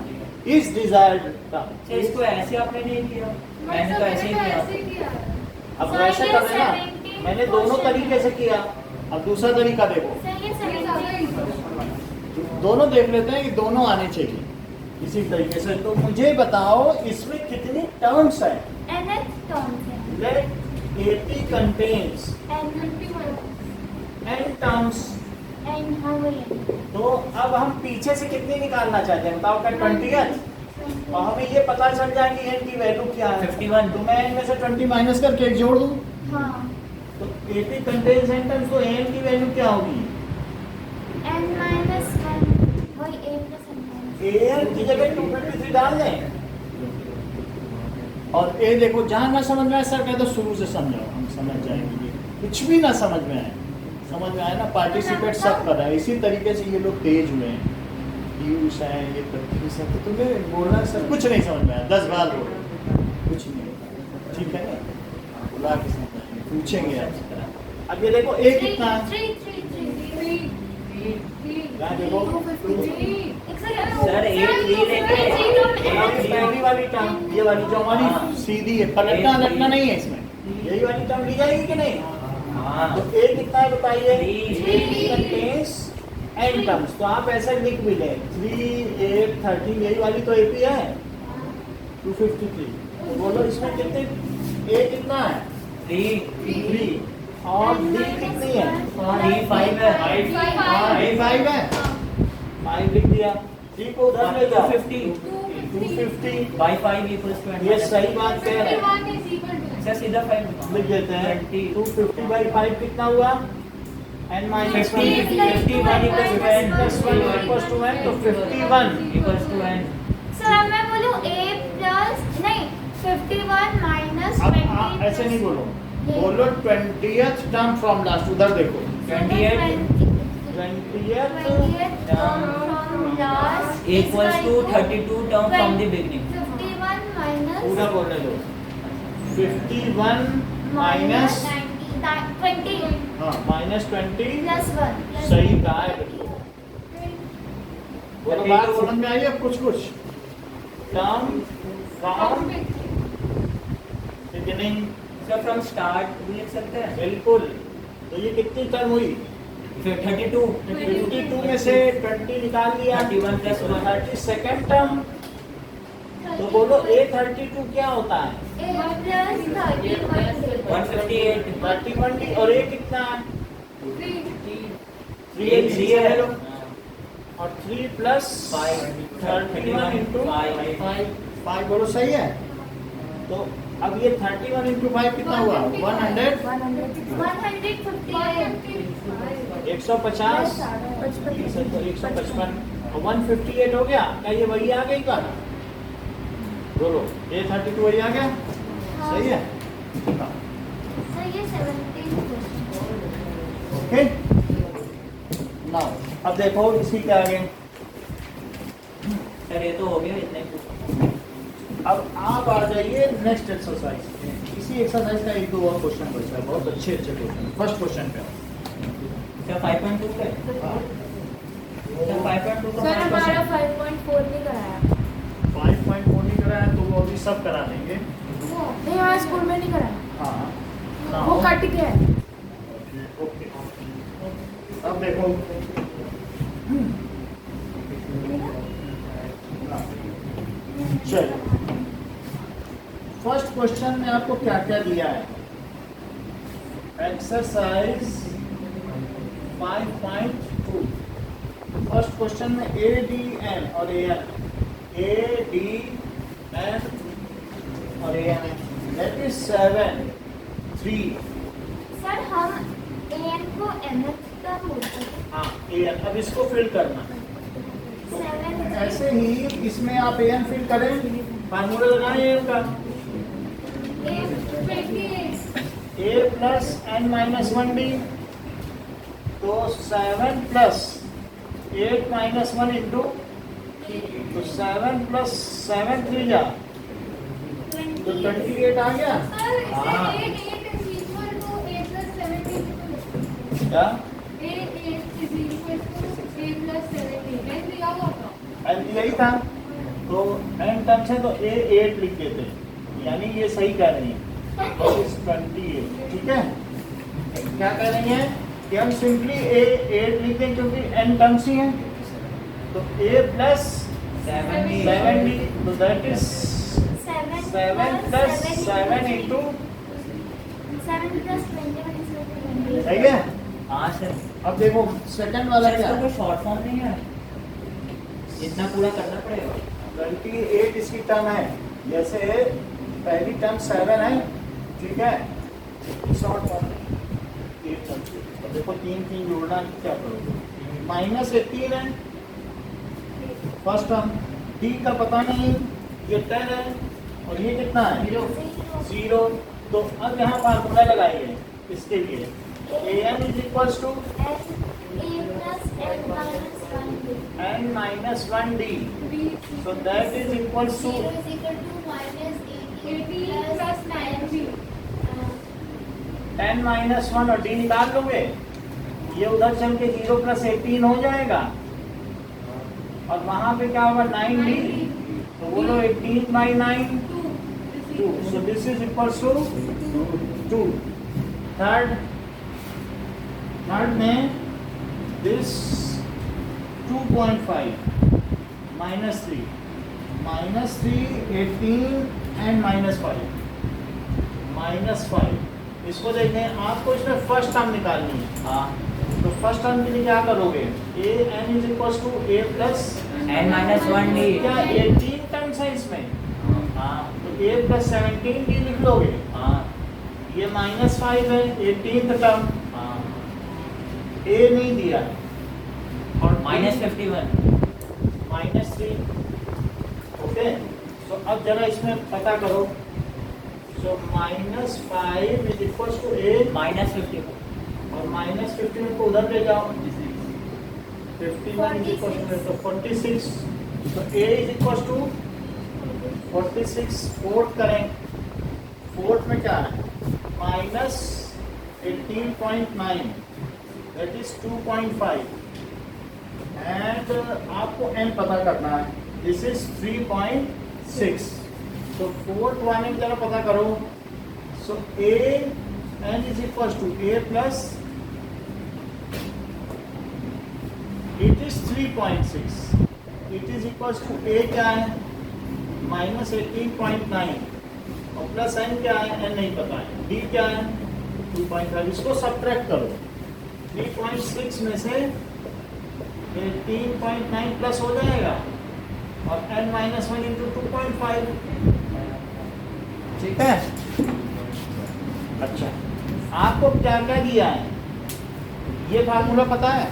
is desired term. अच्छा, इसको ऐसे आपने नहीं किया, मैंने तो ऐसे ही किया। अब सर, वैसे ये कर लेना 17 मैंने दोनों क्वेश्चन तरीके से किया। अब दूसरा तरीका देखो सर ये 17 दोनों देख लेते हैं कि दोनों आने चाहिए इसी तरीके से। तो मुझे बताओ इसमें कितनी टर्म्स है। nth टर्म है Let AP contains n terms। and how many तो अब हम पीछे से कितनी निकालना चाहते हैं बताओ क्या 20th और हमें ये पता चल जाए कि n की वैल्यू क्या है 51। तो मैं n में से 20 माइनस करके एक जोड़ दूं हाँ तो AP contains n terms तो n की वैल्यू क्या होगी n minus 1 वही a plus n minus an की जगह 253 डाल दें और ए देखो जहाँ ना समझ में आए सर कहते शुरू से समझाओ हम समझ जाएंगे। कुछ भी ना समझ में आए ना पार्टिसिपेट सब कर रहा है इसी तरीके से ये लोग तेज हुए हैं पीयूष है ये तत्तीस है तो तुम्हें बोलना सर कुछ नहीं समझ में आया 10 बार बोलो कुछ नहीं ठीक है ना बुला के समझाएंगे पूछेंगे आपसे। अब ये देखो ए कितना है यहाँ देखो सर, पहली वाली टर्म ये वाली जो हमारी सीधी है पलटना लटना नहीं है इसमें यही वाली टर्म ली जाएगी कि नहीं। हाँ, तो ए कितना है बताइए Three। कंटेन्स n टर्म्स तो आप ऐसा लिख भी लें 3 8 13 यही वाली तो एपी है 253 तो बोलो इसमें कितने ए कितना है 3 और डी कितनी है 5 है ए 5 है 5 लिख दिया 3 को उधर ले जाओ 250 by 5 equals to ये सही बात कह रहे हैं सर सीधा 5 लिख देते हैं 250 by 5 कितना हुआ n minus 1 51 equals to n plus 1 equals to n तो 51 equals to n। सर अब मैं बोलूं a plus नहीं 51 minus अब 20 ऐसे नहीं बोलो बोलो 20th टर्म फ्रॉम लास्ट उधर देखो 28 20th term from last equals to 32 term from the beginning। 51 minus पूरा बोलने दो 51 माइनस 20 हाँ माइनस 20 plus 1 सही कहा है बोलो बात समझ में आई अब कुछ term from beginning sir from start भी लिख सकते हैं बिल्कुल तो ये कितनी टर्म हुई फिर 32 52 में से 20 निकाल लिया 31 plus 1 32nd टर्म तो बोलो A32 क्या होता है 8 plus 30 158 31 और A कितना है 3 है और 3 प्लस 31 इंटू 5 बोलो सही है। तो अब ये 31 इंटू 5 कितना हुआ 100 150 155 और 158 हो गया क्या ये वही आ गई का बोलो A32 वही आ गया सही है सर ये 17 ओके नाउ अब देखो इसी के आगे सर ये तो हो गया इतने अब आप आ जाइए नेक्स्ट एक्सरसाइज इसी एक्सरसाइज का एक दो और क्वेश्चन बचा है बहुत अच्छे क्वेश्चन फर्स्ट क्वेश्चन पे सर 5.2 पे सर 5.2 का सर हमारा 5%। 5.4 नहीं कराया 5.4 नहीं करा है तो वो अभी सब करा देंगे नहीं हमारे स्कूल में नहीं कराया हाँ वो कट गया है ओके अब देखो चलो फर्स्ट क्वेश्चन में आपको क्या क्या दिया है एक्सरसाइज 5.2 फर्स्ट क्वेश्चन में ए डी एन और A N A D N और A N that is 7 3 sir हम an को nth टर्म बोलते हैं हाँ ए एन अब इसको फिल करना 7 ऐसे ही इसमें आप ए एन फिल करें फार्मूला लगाएं इनका a plus n minus 1d, तो 7 प्लस 8 माइनस 1 इंटू, तो 7 प्लस 7 3 जा तो 28 आ गया। हाँ। क्या n यही था, तो n टर्म्स है तो a 8 लिख देते, यानी ये सही कह रही है, तो इस 28, ठीक है। क्या कह रही है कि हम सिंपली a 8 लिख दें क्योंकि n टर्म्स ही हैं, तो a प्लस 7d, तो that is 7 plus 7 into, 7 plus 21 सही है। हाँ सर, अब देखो सेकंड वाला सर क्या इसका है, कोई शॉर्ट फॉर्म नहीं है, इतना पूरा करना पड़ेगा। 28 इसकी टर्म है, जैसे पहली टर्म 7 है, ठीक है, शॉर्ट फॉर्म देखो 3 3 जोड़ना क्या करोगे, माइनस 18 है फर्स्ट टर्म, t का पता नहीं, ये 10 है और ये कितना है 0, तो अब यहाँ फार्मूला लगाइए इसके लिए, an is equals to n minus 1d, so that is equals to 10 minus 1 और d निकाल लोगे, ये उधर चल के 0 प्लस 18 हो जाएगा और वहां पे क्या होगा 9d, तो बोलो 18 by 9 2, so this is equals to 2। Third में this 2.5 minus 3 18 and -5 इसको देखें, आपको इसमें फर्स्ट टर्म निकालनी है। हाँ, तो फर्स्ट टर्म के लिए क्या करोगे, a n is equal to a plus n minus 1d, क्या 18 टर्म्स है इसमें, हाँ तो a प्लस 17d लिख लोगे, हाँ ये -5 है 18th टर्म, हाँ, a नहीं दिया और -51, -3, ओके। तो अब जरा इसमें पता करो, सो -5 इज इक्वल टू a -51, और -51 को उधर ले जाओ, 51 इज इक्वल टू 46, तो a is equal to 46, fourth करें, फोर्थ में क्या है -18.9 दैट इज 2.5 एंड आपको n पता करना है, दिस इज 3.6, तो फोर्थ वन एक जरा पता करो, so a n is equal to a plus it is 3.6, it is equal to a क्या है -18.9 और प्लस n क्या है, n नहीं पता है, d क्या है 2.5, इसको सब्ट्रैक्ट करो, 3.6 में से 18.9 प्लस हो जाएगा और n माइनस 1 इंटू 2.5, ठीक है। अच्छा, आपको क्या क्या दिया है, ये फार्मूला पता है,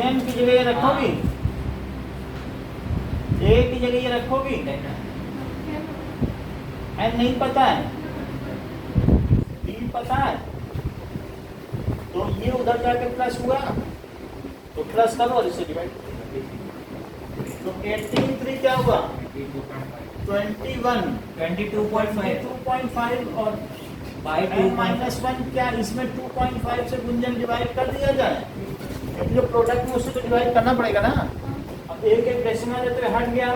an की जगह ये रखोगी, a की जगह ये रखोगी, n नहीं पता है, d पता है, तो ये उधर जाके प्लस हुआ, तो प्लस करो और इसे डिवाइड, तो 18 3 क्या हुआ 21 22.5 और बाई n माइनस 1 क्या इसमें 2.5 से गुंजन डिवाइड कर दिया जाए, क्योंकि जो प्रोडक्ट में उससे तो डिवाइड करना पड़ेगा ना। अब एक एक डेसिमल है तो हट गया,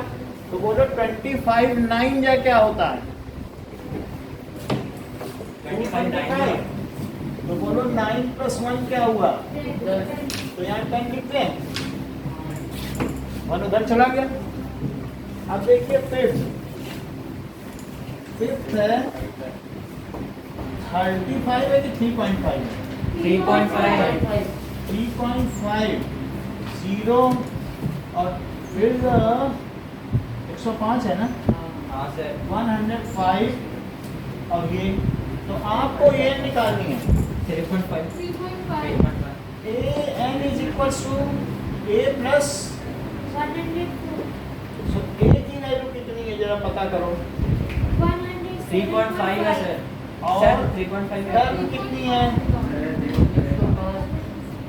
तो बोलो 25 9 या क्या होता है 25, तो बोलो 9 प्लस 1 क्या हुआ, तो यहाँ 10 लिखते हैं, 1 उधर चला गया। अब देखिए फिफ्थ है 35 है कि 3.5 3.5 0 और फिर 105 है ना, हाँ सर 105 और ये, तो आपको ये निकालनी है 3.5 a n is equal to a plus, 104 so a की वैल्यू कितनी है जरा जरा पता करो। 3.5 है सर। और सर 3.5 है। टर्म कितनी है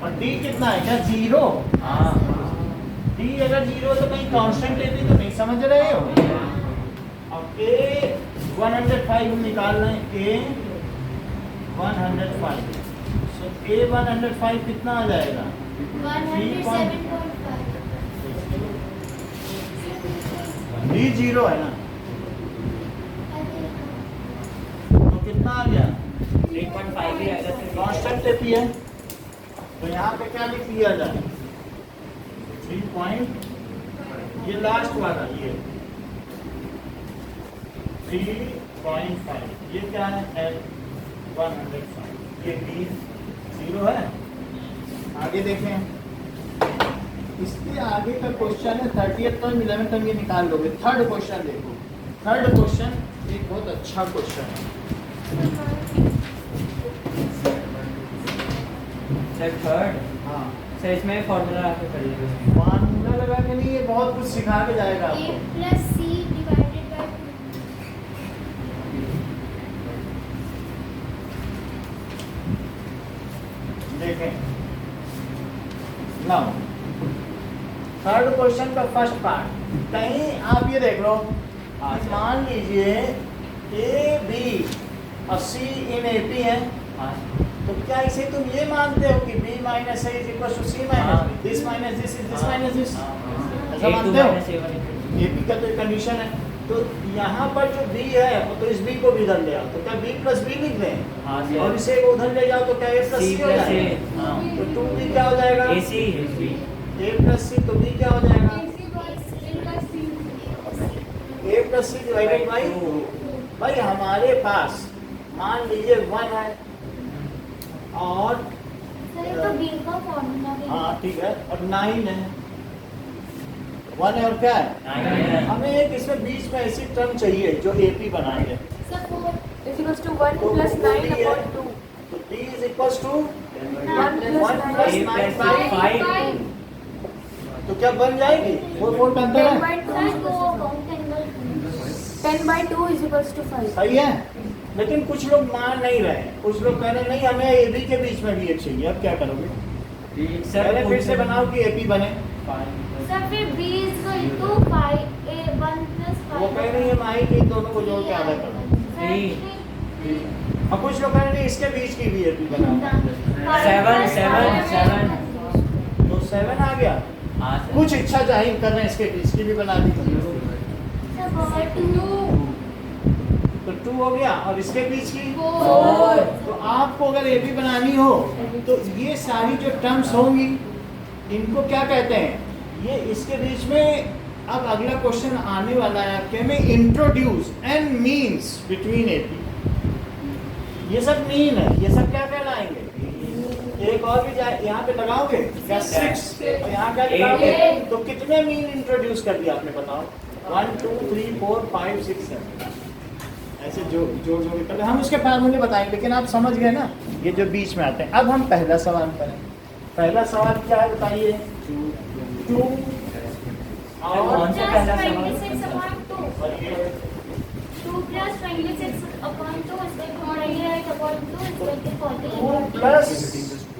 और डी कितना है? क्या जीरो? हाँ डी अगर जीरो है तो कहीं कांस्टेंट लेते तो नहीं समझ रहे हो। अब ए 105 निकाल रहे हैं, ए 105, सो ए 105 कितना आ जाएगा? 107.5 डी जीरो है ना, तो कितना आ गया? 3.5 ही आएगा सर। कांस्टेंट लेती है तो यहाँ पे क्या लिख लिया जाए? 3 पॉइंट, ये लास्ट वाला ये 3.5, ये क्या है? L 105, ये B जीरो है। आगे देखें, इसके आगे का क्वेश्चन है 30th टर्म 11th टर्म, ये निकाल लोगे। थर्ड क्वेश्चन देखो, थर्ड क्वेश्चन एक बहुत अच्छा क्वेश्चन है। सर थर्ड, हाँ, सर इसमें फॉर्मूला आपको कर लीजिए। फॉर्मूला लगा के नहीं, ये बहुत कुछ सिखा के जाएगा A आपको। plus C divided by 2. देखें नाउ, थर्ड क्वेश्चन का फर्स्ट पार्ट, कहीं आप ये देख लो, मान लीजिए ए बी और सी इन ए पी है, हाँ तो क्या इसे तुम ये मानते हो कि b minus A is equal to C minus B, this minus this is this minus this, ऐसा मानते हो? ए पी का तो एक कंडीशन है, तो यहाँ पर जो b है वो तो इस b को भी इधर ले आओ, तो क्या b प्लस बी लिख दें? हाँ सर। और इसे उधर ले जाओ तो क्या a प्लस सी हो जाएगा? हाँ तो 2b क्या हो जाएगा? AC a प्लस सी, तो b क्या हो जाएगा? a plus C divided by, भाई हमारे पास मान लीजिए 1 है और सर ये तो B का फॉर्मूला भी हाँ ठीक है, और 9 है, 1 है और क्या है? 9 है। हमें एक इसमें बीच में ऐसी टर्म चाहिए जो AP बनाएंगे, sir 4 is equals to 1 plus 9 upon 2. तो D is equals to 1 plus 1 9 plus A 9 plus by 5. तो क्या बन जाएगी? 4 का अंतर 10 है, by 10 by 2 is equals to 5. सही है। लेकिन कुछ लोग मान नहीं रहे, कुछ लोग कह रहे नहीं हमें AB के बीच में भी एक चाहिए, अब क्या करोगे? पहले फिर से बनाओ कि AP बने। सर फिर B is equal to 5 A 1 plus 5. वो कह रही है माही कि दोनों को जोड़ के आधा करो, और कुछ लोग कह रहे हैं इसके बीच की भी AP बनाओ, 7 तो 7 आ गया। हाँ सर। कुछ इच्छा जाहिर कर रहे हैं इसके बीच की भी बना दी, तो 2 हो गया, और इसके बीच की 4। तो आपको अगर ए बी बनानी हो तो ये सारी जो टर्म्स होंगी इनको क्या कहते हैं? ये इसके बीच में, अब अगला क्वेश्चन आने वाला है आपके में, introduce and means between A P. ये सब मीन है, ये सब क्या कहलाएंगे? एक और भी जाए यहाँ पे लगाओगे क्या? 6, और यहाँ क्या लगाओगे? तो कितने मीन इंट्रोड्यूस कर दिया आपने, बताओ? 1 2 3 4 5 6 7, ऐसे जोड़ जोड़ कर हम उसके फार्मूले बताएंगे, लेकिन आप समझ गए ना ये जो बीच में आते हैं। अब हम पहला सवाल करें। पहला सवाल क्या है बताइए? 2 और कौन सा पहला सवाल? 26 upon 2. और ये 2 plus 26 upon 2 is equal to 28 upon 2 is equal to 2 48. Plus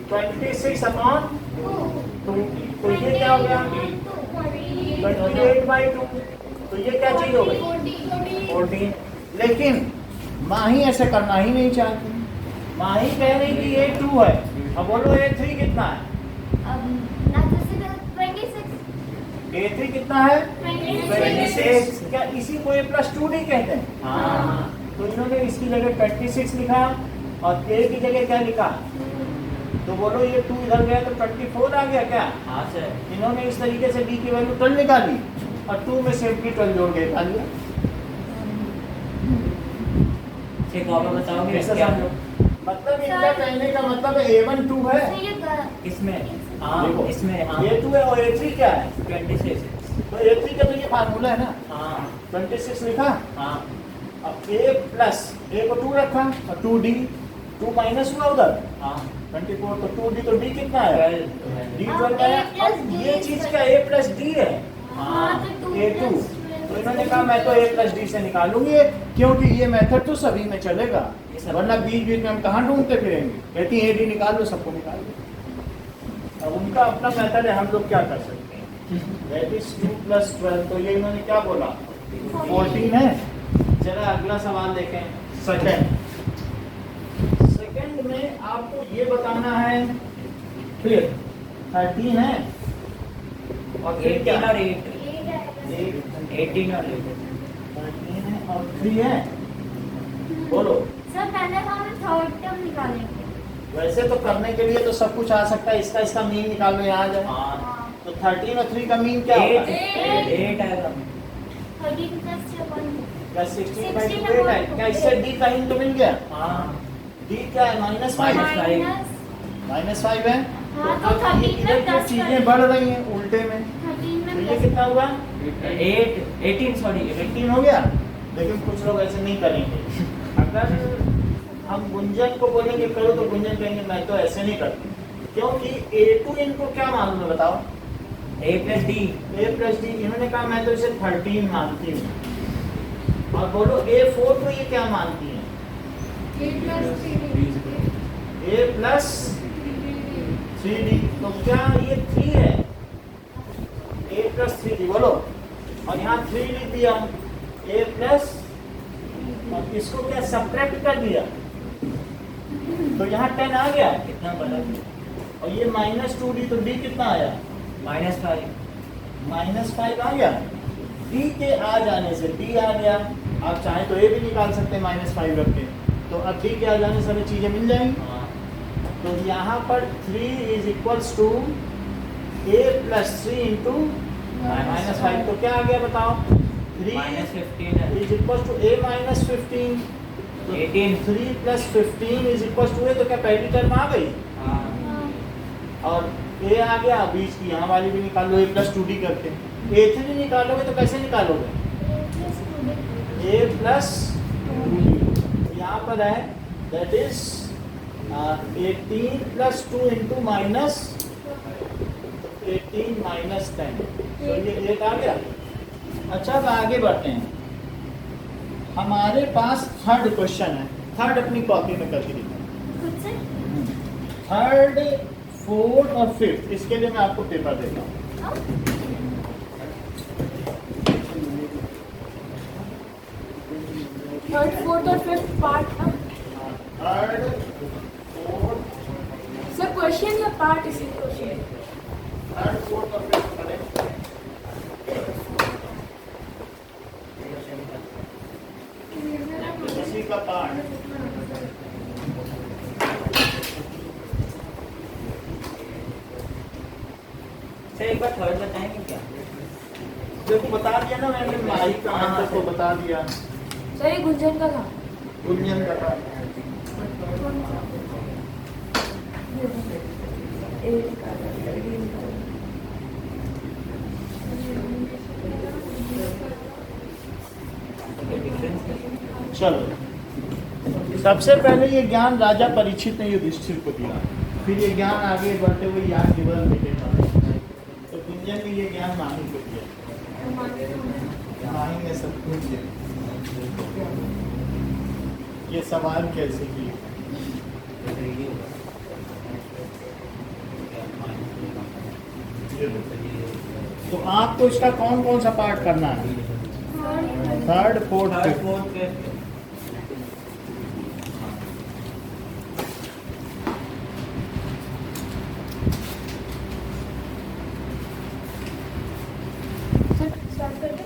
26 upon 2, तो ये क्या हो गया? 28/2, तो ये क्या चीज हो गई? 14। लेकिन माही ऐसे करना ही नहीं चाहती, माही कह रही कि ये 2 है, अब बोलो A3 कितना है? अब ना जैसे 26. A3 कितना है? 26. क्या इसी को A+2D कहते हैं? हाँ तो इन्होंने इसकी जगह 26 लिखा और A की जगह क्या लिखा? तो बोलो ये 2 इधर गया तो 24 आ गया क्या? हाँ सर। इन्होंने इस तरीके से D की वैल्यू 12 निकाली और 2 में से भी 12 जोड़ के निकाल लिया। एक और बताओगे ऐसा क्या? समझो, मतलब इनका कहने का मतलब A1 2 है, तो ये इसमें हाँ देखो, इसमें हाँ ये 2 है और A3 क्या है? 26 तो A3 का तो ये फार्मूला है ना, हाँ 26 लिखा। हाँ अब A प्लस A को 2 रखा और 2D, 2 माइनस हुआ उधर हाँ 24, तो 2D, तो D कितना है? 12 D 12 है। अब ये चीज का A प्लस D है, हाँ तो 2 A2, plus तो इन्होंने कहा मैं तो a प्लस डी से निकालूंगी, क्योंकि ये मेथड तो सभी में चलेगा, वरना बीच बीच में हम कहाँ ढूंढते फिरेंगे। कहती है डी निकाल लो, सबको निकाल लो। अब उनका अपना मेथड है, हम लोग क्या कर सकते हैं। दैट इज 2 + 12, तो ये इन्होंने क्या बोला 14 है। चला अगला सवाल देखें। सेकंड में आपको ये बताना है, फिर 13 है और फिर क्या 18 और 8 18 और 8 13 है और 3 है। बोलो। सर पहले हम थर्ड टर्म निकालेंगे। वैसे तो करने के लिए तो सब कुछ आ सकता है, इसका मीन निकाल लो, यहाँ जाए। हाँ तो 13 और 3 का मीन क्या होगा? 8 आएगा। 13 + 1 क्या 16/8 है? क्या इससे डी का हिंट तो मिल गया? हाँ डी क्या है? -5 -5 है। हाँ, तो तो अब 13 में इधर जो 10 चीजें बढ़ रही हैं उल्टे में, 13 तो में ये कितना हुआ? 18 सॉरी 18 हो गया। लेकिन कुछ लोग ऐसे नहीं करेंगे। अगर हम गुंजन को बोलेंगे करो तो गुंजन कहेंगे मैं तो ऐसे नहीं करती, क्योंकि a2 इनको क्या मालूम है बताओ? a + d a + d। इन्होंने कहा मैं तो इसे 13 मानती हूँ। और बोलो a4 को ये क्या मानती है? a + 3d। तो क्या ये 3 है? a + 3d बोलो। और यहाँ 3 लिख दिया, a + और इसको क्या सब्ट्रैक्ट कर दिया, तो यहाँ 10 आ गया। कितना बड़ा और ये -2d, तो d कितना आया? -5 -5 आ गया। d के आ जाने से d आ गया। आप चाहें तो a भी निकाल सकते हैं -5 रख के। तो अब d के आ जाने से हमें चीजें मिल जाएंगी। हाँ तो यहाँ पर 3 = a + 3 × -5, तो क्या आ गया बताओ? 3 -15 है। is equals to a minus 15। 18 3 + 15 is equals to a, तो क्या पहली टर्म आ गई? हाँ और a आ गया, बीच की यहाँ वाली भी निकाल लो, a + 2d करके। a3 निकालोगे तो कैसे निकालोगे? a + 2d। यहाँ पर है दैट इज 18 + 2 × -18 - 10। तो ये 8 आ गया। अच्छा अब आगे बढ़ते हैं। हमारे पास थर्ड क्वेश्चन है। थर्ड अपनी कॉपी में करके दिखाओ। खुद से थर्ड, फोर्थ और फिफ्थ, इसके लिए मैं आपको पेपर देता हूँ। थर्ड, फोर्थ और fifth part. Third, fourth, sir question या पार्ट? इसी क्वेश्चन थर्ड, फोर्थ और फिफ्थ पढ़े। इसी का पार्ट। सर एक बार थर्ड बताएंगे क्या? देखो बता दिया ना मैंने, माही का आंसर को बता दिया, सर ये गुंजन का था। गुंजन का था। चलो सबसे पहले ये ज्ञान राजा परीक्षित ने युधिष्ठिर को दिया, फिर ये ज्ञान आगे बढ़ते हुए याज्ञवल्क्य ने दिया, तो गुंजन ने ये ज्ञान माही को दिया। माही ने सब कुछ दिया। ये सवाल कैसे किए? तो आपको इसका कौन कौन सा पार्ट करना है? Third, fourth, third fifth. Fourth fifth sir start कर दे।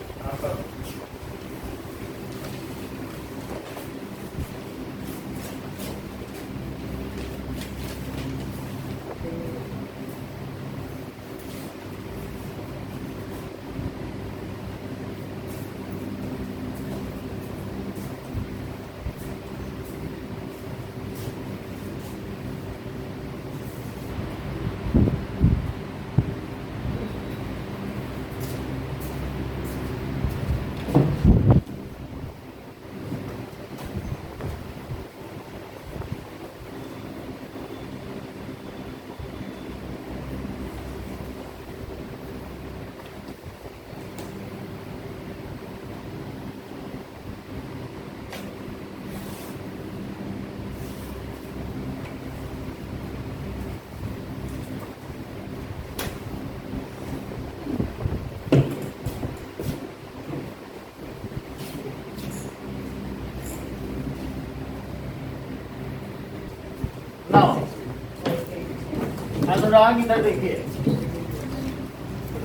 अनुराग इधर देखिए,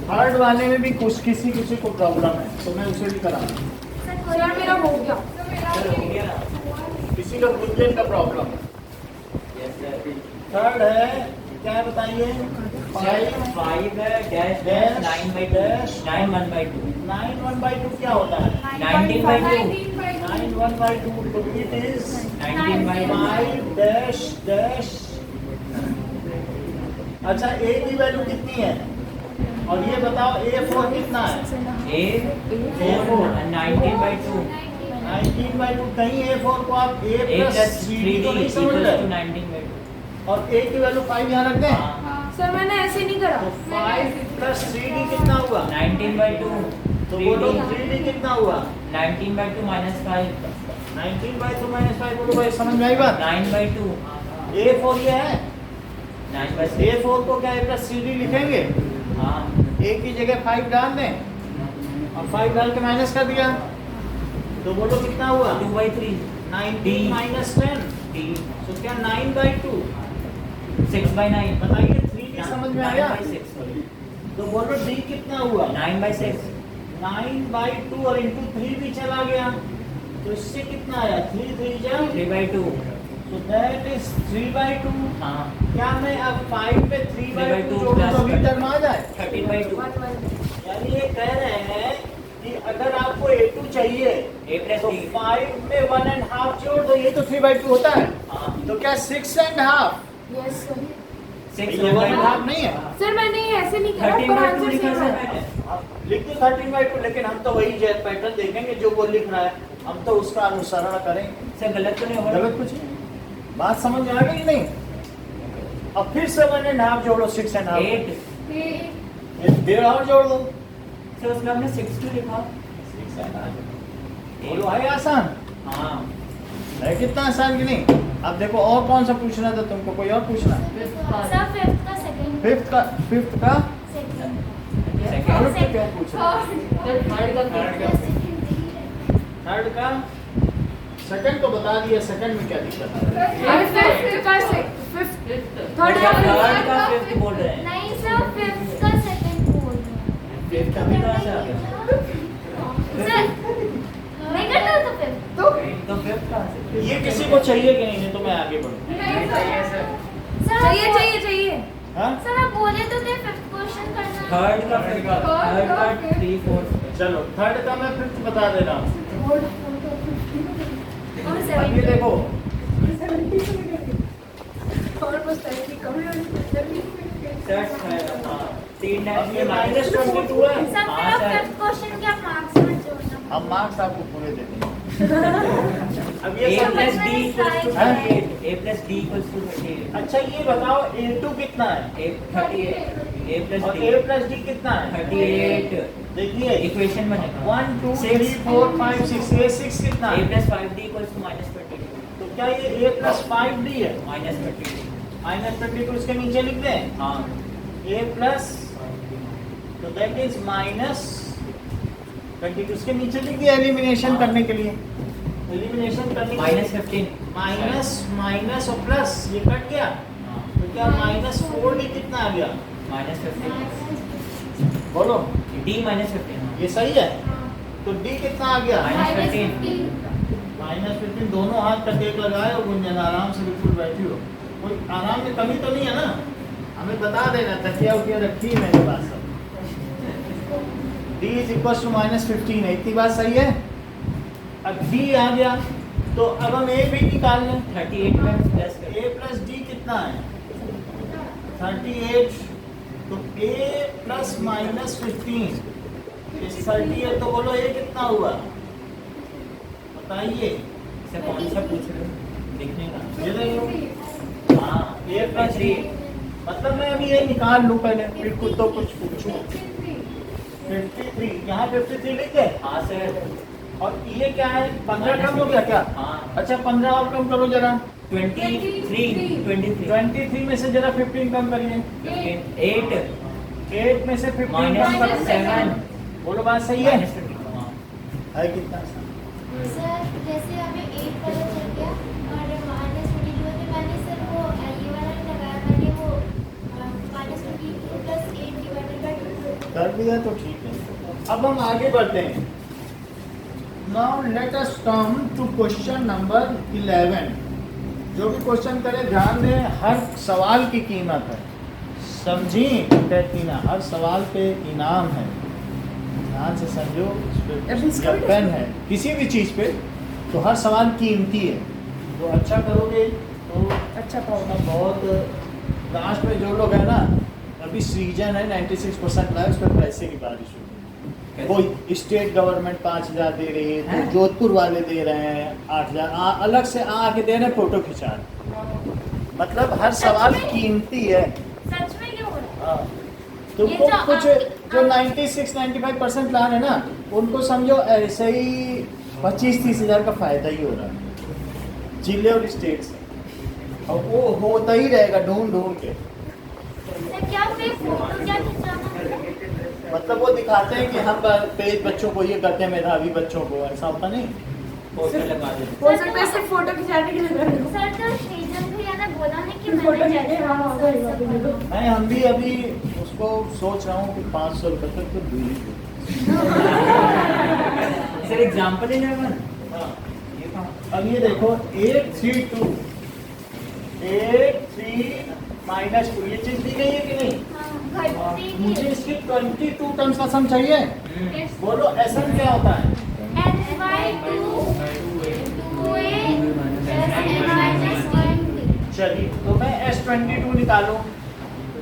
थर्ड वाले में भी कुछ किसी को प्रॉब्लम है तो मैं उसे भी करा दूं। सर मेरा हो गया। किसी का बुद्धि का प्रॉब्लम है। थर्ड है क्या है बताइए? 5 है डैश डैश 9/2 9 1/2 9 1/2 क्या होता है? 19/2 9 1/2 तो इट इज 19/2 5 डैश डैश। अच्छा ए की वैल्यू कितनी है? और ये बताओ A4 कितना है? A4 19/2 19/2। कहीं A4 को आप A A plus plus 3D तो 3D नहीं समझ equals to रहे, 19/2 और A की वैल्यू 5 यहाँ रख दें। हाँ सर मैंने ऐसे नहीं करा। तो 5 प्लस 3D कितना हुआ? 19/2 तो बोलो 3D कितना हुआ? 19/2 -5 19/2 माइनस 5। बोलो भाई समझ में आई बात? 9/2 A4 ये है। 9/6 A4 को क्या A प्लस 3D लिखेंगे? हाँ A की जगह 5 डाल दें और 5 डाल के माइनस कर दिया तो बोलो कितना हुआ? 2/3 19 माइनस 10 D तो क्या 9/2? 6/9 बताइए 3D समझ में आया? 9/6 तो बोलो D कितना हुआ? 9/6 9/2 और इंटू 3 भी चला गया तो इससे कितना आया? 3 3 जा 3/2 तो दैट इज 3/2। हाँ क्या मैं अब 5 पे 3/2 जोड़ूं plus तो अभी कर- टर्म आ जाए? 13/2 यानी ये कह रहे हैं कि अगर आपको A2 चाहिए A plus तो D 5 में 1.5 जोड़ दो, ये तो 3/2 होता है। हाँ तो क्या 6.5? Yes sir. 6 ये 1.5 नहीं है। सर मैंने ये ऐसे नहीं करा, पर 13/2 आंसर लिखा सही सर है। मैंने आप लिख दो 13/2, लेकिन हम तो वही पैटर्न देखेंगे जो वो लिख रहा है, हम तो उसका अनुसरण करेंगे। सर गलत तो नहीं होगा गलत कुछ नहीं। बात समझ में आ गई कि नहीं? अब फिर से 1.5 जोड़ो 6.5, 8 1.5 और जोड़ दो सर उसमें हमने 6 क्यों लिखा 6.5। बोलो है आसान हाँ है? कितना आसान कि नहीं? अब देखो और कौन सा पूछना था तुमको? कोई और पूछना? सर फिफ्थ का सेकंड फिफ्थ का सेकंड सेकंड फिफ्थ क्यों पूछ रहे? थर्ड का सेकंड तो बता दिया, सेकंड में क्या दिक्कत है? अरे फिफ्थ का फिफ्थ थर्ड थर्ड का का फिफ्थ बोल रहे हैं नहीं सर फिफ्थ का सेकंड बोल रहे हैं। फिफ्थ का भी कहाँ से आ गया सर नहीं करता हो तो फिफ्थ तो फिफ्थ कहाँ से ये किसी को चाहिए कि नहीं? तो मैं आगे बढ़ूँ। सर चाहिए चाहिए चाहिए। हाँ सर आप बोले तो थे फिफ्थ क्वेश्चन करना थर्ड का फिफ्थ थर्ड का 3 4 चलो थर्ड का मैं फिफ्थ बता दे रहा हूँ। और अब ये देखो और बस टाइम कम सर हाँ 3 अब ये -22 है। सर हाँ, मेरा सर। फिफ्थ क्वेश्चन क्या मार्क्स में जोड़ना हम मार्क्स आपको पूरे दे देंगे। अब ये A सब plus D equals to हाँ? 38 A plus D equals to 38 अच्छा ये बताओ A2 कितना है? A 38 A plus और D A प्लस D कितना है? 38 देखिए इक्वेशन बनेगा 1 2 3 4 5 6 ये 6 कितना A है? plus 5D equals to -22 तो क्या ये A प्लस 5D है? -22 -22 उसके नीचे लिख दें हाँ A प्लस, तो दैट इज -22 उसके नीचे लिख दिया एलिमिनेशन करने के लिए। एलिमिनेशन करने के लिए -15 माइनस माइनस और प्लस ये कट गया तो क्या -4D कितना आ गया? -15 बोलो D -15 ये सही है? तो D कितना आ गया? -15 -15 दोनों हाथ का टेक लगाए और गुंजन आराम से बिल्कुल बैठी हो, कोई आराम में कमी तो नहीं है ना? हमें बता देना, तकिया उकिया रखी है मेरे पास सब। D इज इक्वल टू -15 है, इतनी बात सही है? अब D आ गया तो अब हम A भी निकाल लें। 38 में प्लस कर A प्लस D कितना है? 38 तो A प्लस -15 इस 38 तो बोलो A कितना हुआ? बताइए। से कौन सा पूछ रहे हो लिखने का ये देखो हाँ A प्लस D मतलब मैं अभी ये निकाल लूँ पहले फिर कुछ तो कुछ पूछूँ। 53 यहाँ 53 लिख दे। हाँ सर और ये क्या है? 15 कम हो गया क्या? हाँ अच्छा 15 और कम करो जरा। 23 में से जरा 15 कम करिए। 8 8 में से 15 कम करो। -7 बोलो बात सही है? हाँ है कितना? सर जैसे हमें 8 पता चल गया और -22 थे, मैंने सर वो ये वाला नहीं लगाया, मैंने वो प्लस 8 डिवाइडेड बाय 2। कर दिया तो ठीक है। अब हम आगे बढ़ते हैं। Now let us come to question number 11। जो भी क्वेश्चन करे ध्यान दें, हर सवाल की कीमत है, समझी कहतीना, हर सवाल पे इनाम है, ध्यान से समझो। या पेन है किसी भी चीज़ पे, तो हर सवाल कीमती है। तो अच्छा करोगे तो अच्छा पाओगे। बहुत लास्ट में जो लोग हैं ना, अभी सीजन है 96% लाए, उस पर पैसे की बारिश होगी। कोई स्टेट गवर्नमेंट 5,000 दे रही है, तो जोधपुर वाले दे रहे हैं 8,000, अलग से आके दे रहे हैं, फोटो खिंचा रहे। मतलब हर सवाल कीमती है। सच में क्यों हो रहा हाँ, तो ये कुछ जो जो 96-95% ला रहे हैं ना, उनको समझो ऐसे ही 25-30 हज़ार का फायदा ही हो रहा है जिले और स्टेट से, और वो होता ही रहेगा ढूंढ ढूंढ के। है? क्या फिर फोटो क्या खिंचाना है? मतलब वो दिखाते हैं कि हम तेज बच्चों को ये करते हैं, मेधावी बच्चों को, ऐसा होता नहीं। पोस्टर लगा देते। हो सकता है सिर्फ फोटो खिंचाने के लिए लगा दो। सर तो श्रीजन भैया ने बोला नहीं कि फोटो मैंने खींचे, हाँ, हाँ, वही बात है, बिल्कुल। मैं हम भी अभी उसको सोच रहा हूँ कि 500 रुपये तक तो दूर ही दो। सर एग्जांपल ही ना बन। हाँ, ये कहाँ? अब ये देखो 832 -2 ये चीज दी गई है कि नहीं? हाँ, मुझे इसकी 22 टर्म्स का सम चाहिए। बोलो एसएम क्या होता है? n by 2 2a plus n minus 1d। चलिए तो मैं S22 निकालूं।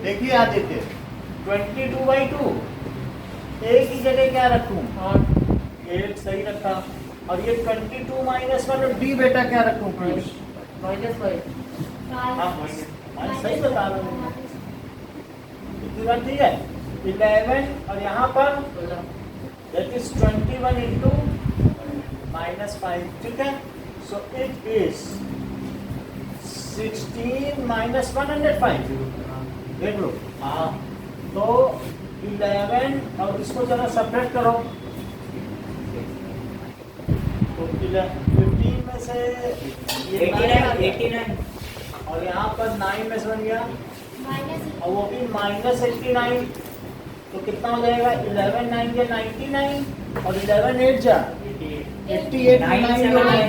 देखिए आदित्य, 22/2 ए की जगह क्या रखूं? 8 सही रखा। और ये 22 -1 और डी बेटा क्या रखूं? -5। हाँ, मैं सही बता रहा हूँ। इतनी बात ठीक है। 11 और यहाँ पर that is 21 into -5, ठीक है। So it is 16 - 105। देख लो। हाँ, तो 11 और इसको जरा सेपरेट करो। तो 15 में से ये 89 और यहाँ पर 9 में से बन गया, माइनस और वो भी -89। तो कितना हो जाएगा? 11 9 या 99, और 11 8 जा 88 979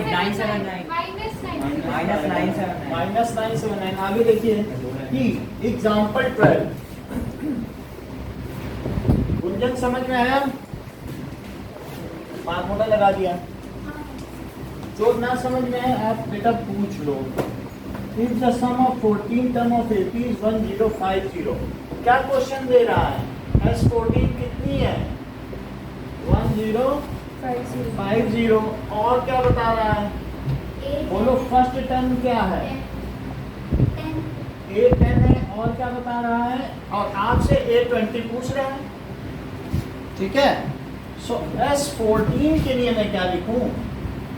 -979। आगे देखिए कि एग्जाम्पल 12 गुंजन समझ में आया? फार्मूला लगा दिया। जो ना समझ में आए आप बेटा पूछ लो। If the sum of 14 term of AP is 1050, क्या क्वेश्चन दे रहा है? S14 कितनी है? 1050। और क्या बता रहा है? बोलो फर्स्ट टर्म क्या है? A10 है। और क्या बता रहा है? और आपसे A20 पूछ रहा है, ठीक है। सो S14 के लिए मैं क्या लिखूं?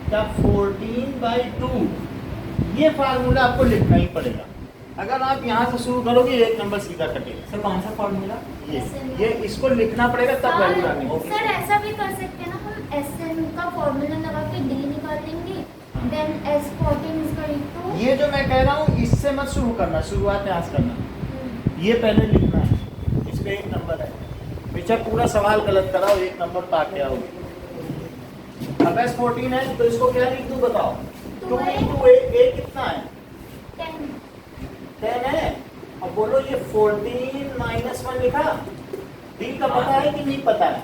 क्या 14/2, ये फार्मूला आपको लिखना ही पड़ेगा। अगर आप यहाँ से शुरू करोगे एक नंबर सीधा कटेगा। सर कौन सा फॉर्मूला? ये इसको लिखना पड़ेगा तब वैल्यू आनी होगी। सर ऐसा भी कर सकते हैं ना, हम SN का फॉर्मूला लगा के D निकालेंगे, देन S14 इसका इक्वल। ये जो मैं कह रहा हूँ इससे मत शुरू करना, शुरुआत यहाँ से करना। ये पहले लिखना है, इस पे 1 नंबर है। बेचा पूरा सवाल गलत कराओ, 1 नंबर पा के आओगे। अब S14 है तो इसको क्या लिख दूँ बताओ? 2 into A कितना है? 10 है। अब बोलो ये 14 - 1 लिखा। D का पता है कि नहीं पता है?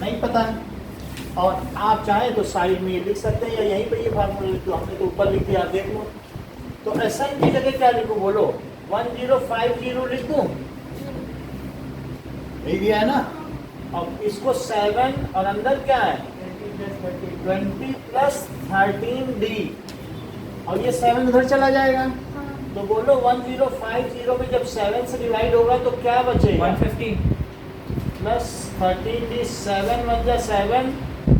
नहीं पता है। और आप चाहें तो साइड में ये लिख सकते हैं, या यहीं पे ये फार्मूला लिख दो। हमने तो ऊपर लिख दिया, आप देख लो। तो SN की जगह क्या लिखूं? बोलो 1050 लिख दूं? यही दिया है ना। अब इसको 7 और अंदर क्या है? 20 + 13D, और ये 7 उधर चला जाएगा। तो बोलो 1050 में जब 7 से डिवाइड होगा तो क्या बचेगा? 150 प्लस 13D, 7 1 जा 7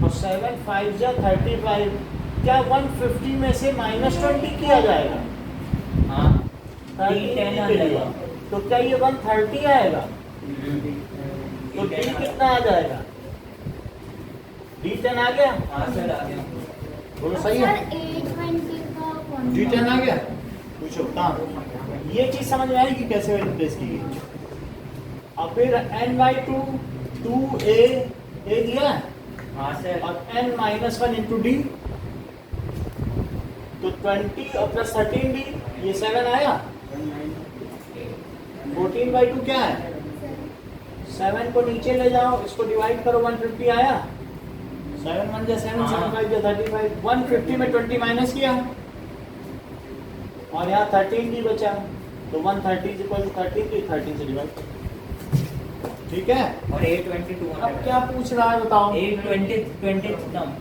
और 7 5 जा 35। क्या 150 में से -20 किया जाएगा? हाँ 13 10 आ के लिए। जाएगा। तो क्या ये 130 आएगा? तो D कितना आ जाएगा? D10 आ गया? हाँ सर आ गया। बोलो सही है? सर 820 का फॉर्मूला। D10 आ गया? पूछो कहाँ? ये चीज समझ में आएगी कैसे वैल्यू प्लेस की गई। और फिर n/2 2a दिया है हाँ सर। और n-1 इंटू डी, तो 20 और प्लस 13d, ये 7 आया। 14/2 क्या है? 7 को नीचे ले जाओ, इसको डिवाइड करो, 150 आया। 7 1 जा 7, 7 5 जा 35, 150 में 20 माइनस किया और यहाँ 13d बचा, तो 130 इक्वल टू 13, तो 13 से डिवाइड। ठीक है, और 820 200। अब क्या पूछ रहा है बताओ? 820 20 कम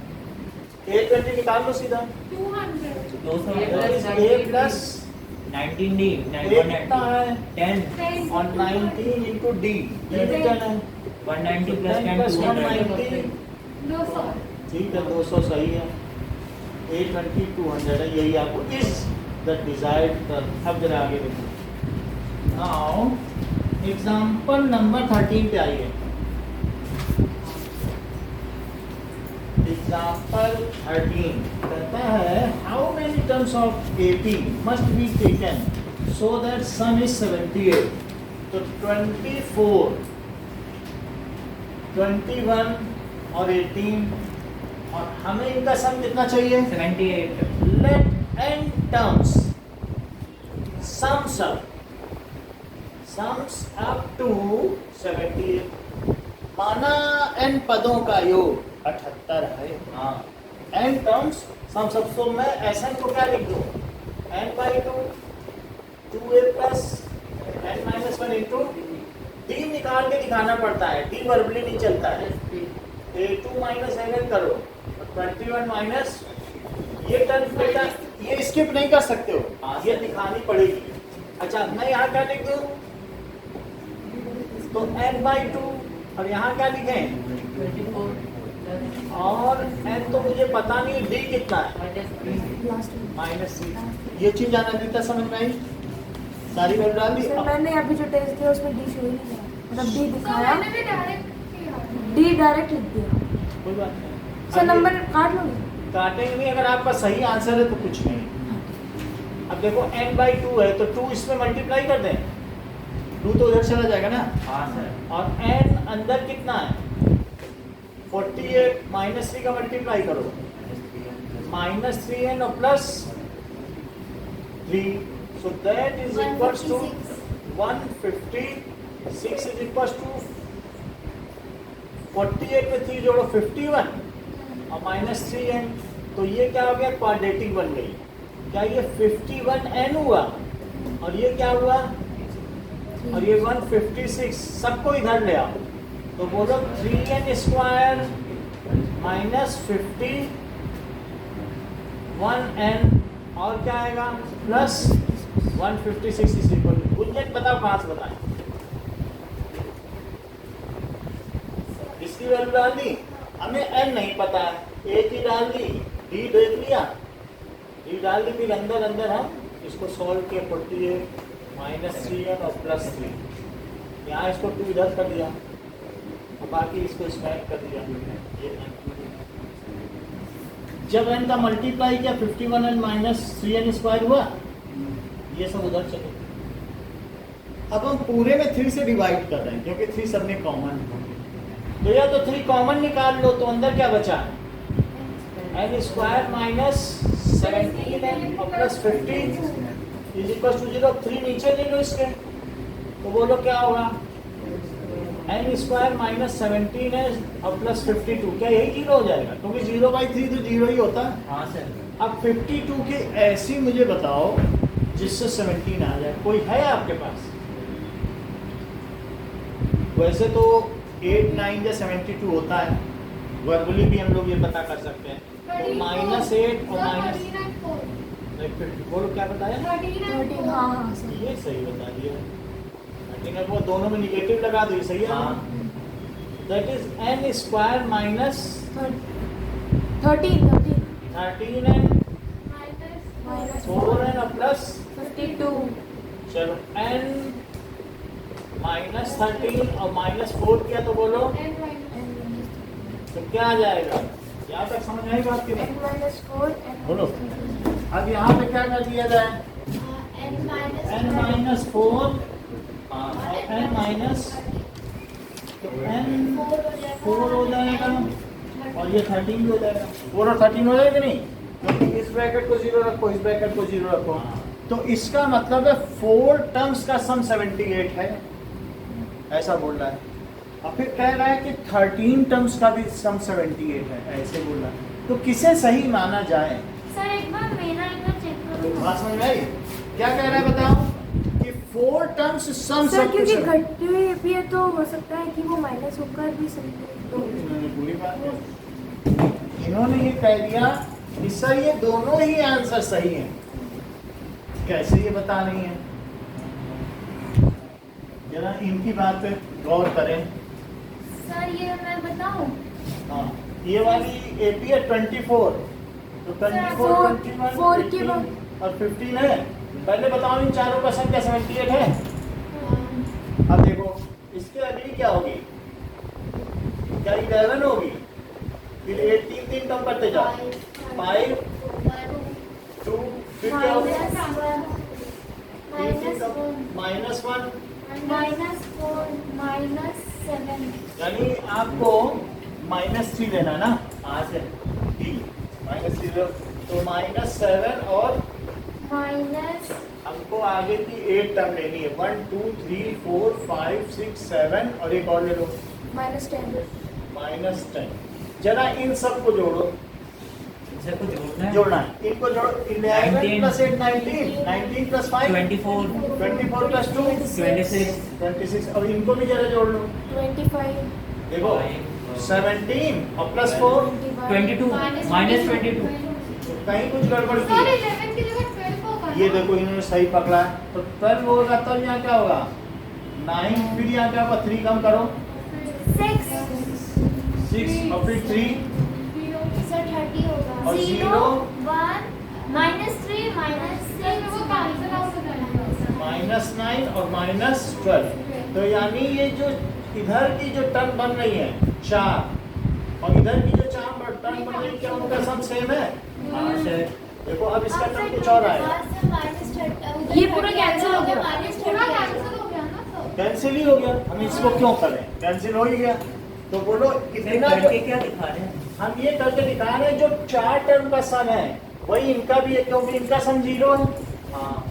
820 निकाल लो सीधा। 200. 200 a प्लस 19d कितना है 10 और 19 इंटू डी, ये भी 10 है। 190 प्लस 10 प्लस 200। 190, 200. ठीक है 200 सही है। 820 200 है, यही आपको इस द डिजायर्ड टर्म। अब जरा आगे देखो। नाउ एग्जांपल नंबर 13 पे आइए। एग्जांपल 13 कहता है how many terms of AP must be taken so that some is 78। तो 24 21 और 18 और हमें इनका सम कितना चाहिए? 78 Let n terms sums up to 78। माना n पदों का योग 78 है। हाँ n टर्म्स sums up, तो मैं Sn को क्या लिख दूं? n/2 2a plus n-1 into d निकाल के दिखाना पड़ता है, d वर्बली नहीं चलता है। a2 माइनस n करो और 21 माइनस ये टर्म बेटा ये स्किप नहीं कर सकते हो, ये दिखानी पड़ेगी। अच्छा मैं यहाँ क्या लिख दूँ? तो n/2 और यहाँ क्या लिखें? और n तो मुझे पता नहीं d कितना है, -3। ये चीज आना था समझ में आई? सारी वैल्यू डाल दी। सर मैंने अभी जो टेस्ट किया उसमें डी शो ही नहीं किया, मतलब डी दिखाया, मैंने भी डायरेक्ट किया. डी डायरेक्ट लिख दिया। कोई बात नहीं। सर नंबर काट लोगे? काटेंगे नहीं, अगर आपका सही आंसर है तो कुछ नहीं। अब देखो n/2 है तो 2 इसमें मल्टीप्लाई कर दें, 2 तो उधर चला जाएगा ना। हाँ सर। और n अंदर कितना है? 48 -3 का मल्टीप्लाई करो, -3n और plus 3, so that is equals to 156 is equals to 48 में 3 जोड़ो 51 और -3n, तो ये क्या हो गया? क्वाड्रेटिक बन गई। क्या ये 51n हुआ और ये क्या हुआ? और ये 156, सबको इधर ले आओ, तो बोलो 3n स्क्वायर माइनस 51n और क्या आएगा? Plus 156 is equal to, Gunjan बताओ कहाँ से बताएं? इसकी वैल्यू डाल दी, हमें n नहीं पता है, a की डाल दी, d देख लिया, d डाल दी, फिर अंदर अंदर हम इसको सॉल्व किए, 48 -3n और +3, यहाँ इसको 2 इधर कर दिया और बाकी इसको स्मैश कर दिया। जब n का मल्टीप्लाई किया 51n -3n स्क्वायर हुआ, ये सब उधर चले। अब हम पूरे में 3 से डिवाइड कर रहे हैं क्योंकि 3 सब में कॉमन है, तो या तो 3 कॉमन निकाल लो, तो अंदर क्या बचा? n स्क्वायर -17n और +15 इज इक्वल टू 0। 3 नीचे ले लो इसके, तो बोलो क्या होगा? n स्क्वायर -17n और +52, क्या यही 0 हो जाएगा? क्योंकि 0/3 तो 0 ही होता है। हाँ सर। अब 52 की ऐसी मुझे बताओ जिससे 17 आ जाए, कोई है आपके पास? वैसे तो 8 9 या 72 होता है, वर्बली भी हम लोग ये पता कर सकते हैं। तो -8 और बोलो क्या बताया? 13, हाँ हाँ सर। ये सही बता दिया। 13 वो दोनों में निगेटिव लगा दो, ये सही है। हाँ। That is n square minus 13 13n minus 4n और प्लस 52 चलो n -13 और -4 किया तो बोलो तो क्या आ जाएगा? यहाँ तक समझ आई बात की नहीं? n -4 बोलो। अब यहाँ पे क्या कर दिया जाए? n -4 n माइनस 4 और n माइनस, तो n 4 हो जाएगा और ये 13 भी हो जाएगा। 4 और 13 हो जाएगा नहीं, क्योंकि इस ब्रैकेट को 0 रखो, इस ब्रैकेट को 0 रखो, तो इसका मतलब है 4 टर्म्स का सम 78 है, ऐसा बोल रहा है। और फिर कह रहा है कि 13 टर्म्स का भी सम 78 है, ऐसे बोल रहा है। तो किसे सही माना जाए? सर एक बार मेरा इधर चेक करो। बात समझ में आई? क्या कह रहा है बताओ? कि 4 टर्म्स सम सर सब क्योंकि कुछ घटते हुए भी है तो हो सकता है कि वो माइनस होकर भी सकते बुरी बात है। इन्होंने ये कह दिया कि सर ये दोनों ही आंसर सही हैं। कैसे ये बता रही हैं? जरा इनकी बात पे गौर करें। सर ये मैं बताऊं? हाँ, ये वाली एपी है 24, तो 24, 21, 4 के 18 और 15 है। पहले बताओ इन चारों का संख्या 78 है। अब देखो इसके अगली क्या होगी? क्या 11 होगी? फिर 8 3 कम करते जाओ, 5 2 फिर क्या होगी? माइनस -1, -4 -7 यानी आपको -3 लेना ना, हाँ सर। -0, तो -7 और माइनस हमको आगे की 8 टर्म लेनी है। 1 2 3 4 5 6 7 और एक और ले लो -10। -10। जरा इन सब को जोड़ो, सर को जोड़ना है। जोड़ना है, इनको जोड़ो। 11 + 8 19, 19 + 5 24 24 + 2 26 26, और इनको भी जरा जोड़ लो। 25 देखो 17 और +4 22 -22 कहीं कुछ गड़बड़ की है। 11 की जगह 12 होगा। ये देखो इन्होंने सही पकड़ा है, तो 12 होगा तब यहाँ क्या होगा? 9, फिर यहाँ क्या होगा? 3 कम करो, 6 6 और फिर 3 सर 30 होगा। और 0 0 1 -3 -6 वो कैंसिल आउट हो जाएगा। -9 और -12, तो यानी ये जो इधर की जो टर्म बन रही है 4 और इधर की जो टर्म बन रही है, क्या उनका सम सेम है? हाँ सर। देखो अब इसका टर्म कुछ और आएगा, ये पूरा कैंसिल हो गया। पूरा कैंसिल हो गया ना सर। कैंसिल ही हो गया। हम इसको क्यों करें? कैंसिल हो ही गया। तो बोलो इतना जो करके क्या दिखा रहे हैं? हम ये करके दिखा रहे हैं, जो 4 टर्म का सम है वही इनका भी है, क्योंकि इनका सम 0 है। हाँ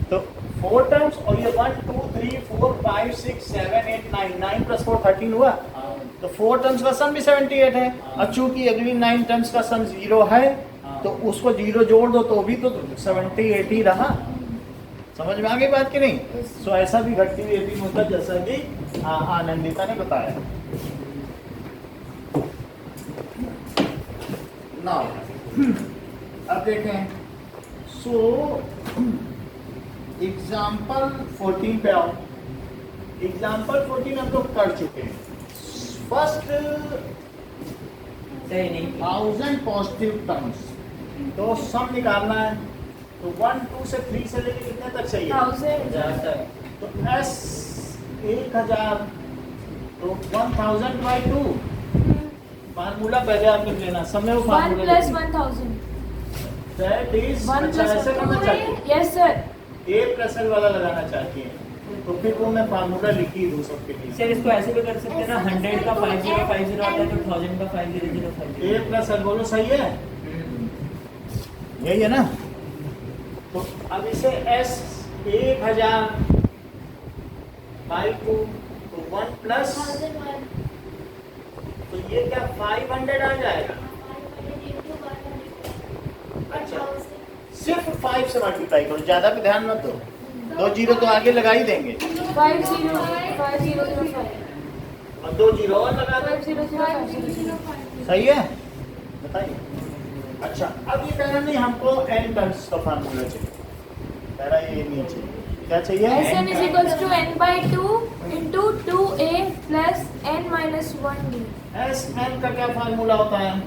तो 4 टर्म्स और ये 1 2 3 4 5 6 7 8 9, 9 + 4 13 हुआ। हाँ तो 4 टर्म्स का सम भी 78 है। और चूंकि अगली 9 टर्म्स का सम 0 है, तो उसको 0 जोड़ दो तो भी तो 78 ही रहा। समझ में आ गई बात कि नहीं? सो ऐसा भी घटती हुई एपी होता है, जैसा कि आनंदिता ने बताया। नाउ अब देखें, सो एग्जाम्पल 14 पे आओ। एग्जाम्पल 14 हम लोग कर चुके हैं। फर्स्ट सही नहीं। 1000 पॉजिटिव टर्म्स, तो सम निकालना है। तो 1 2 से 3 से लेके कितने तक चाहिए? 1000 तक। तो S 1000, तो 1000/2 फार्मूला पहले आप लिख लेना, सब में वो 1 फार्मूला + 1000 दैट इज 1 अच्छा ऐसे करना चाहिए। Yes sir. A + L वाला लगाना चाहती है, तो फिर वो मैं फार्मूला लिख ही दूं सबके लिए। सर इसको ऐसे भी कर सकते हैं ना, 100 का 5050 आता है तो 1000 का 5005। A + L बोलो, सही है? यही है ना? तो अब इसे S 1000/2, तो 1 प्लस, तो ये क्या 500 आ जाएगा? अच्छा, सिर्फ 5 से मल्टीप्लाई करो, ज्यादा पे ध्यान मत दो। 2 जीरो तो आगे लगा ही देंगे 5005 और 2 जीरो और लगा दो। 5005 सही है? बताइए। अच्छा, अब ये कह रहा नहीं हमको n टर्म्स का फार्मूला चाहिए, कह रहा ये नहीं चाहिए। क्या चाहिए? Sn = n/2 × 2a + n - 1d। Sn का क्या फार्मूला होता है?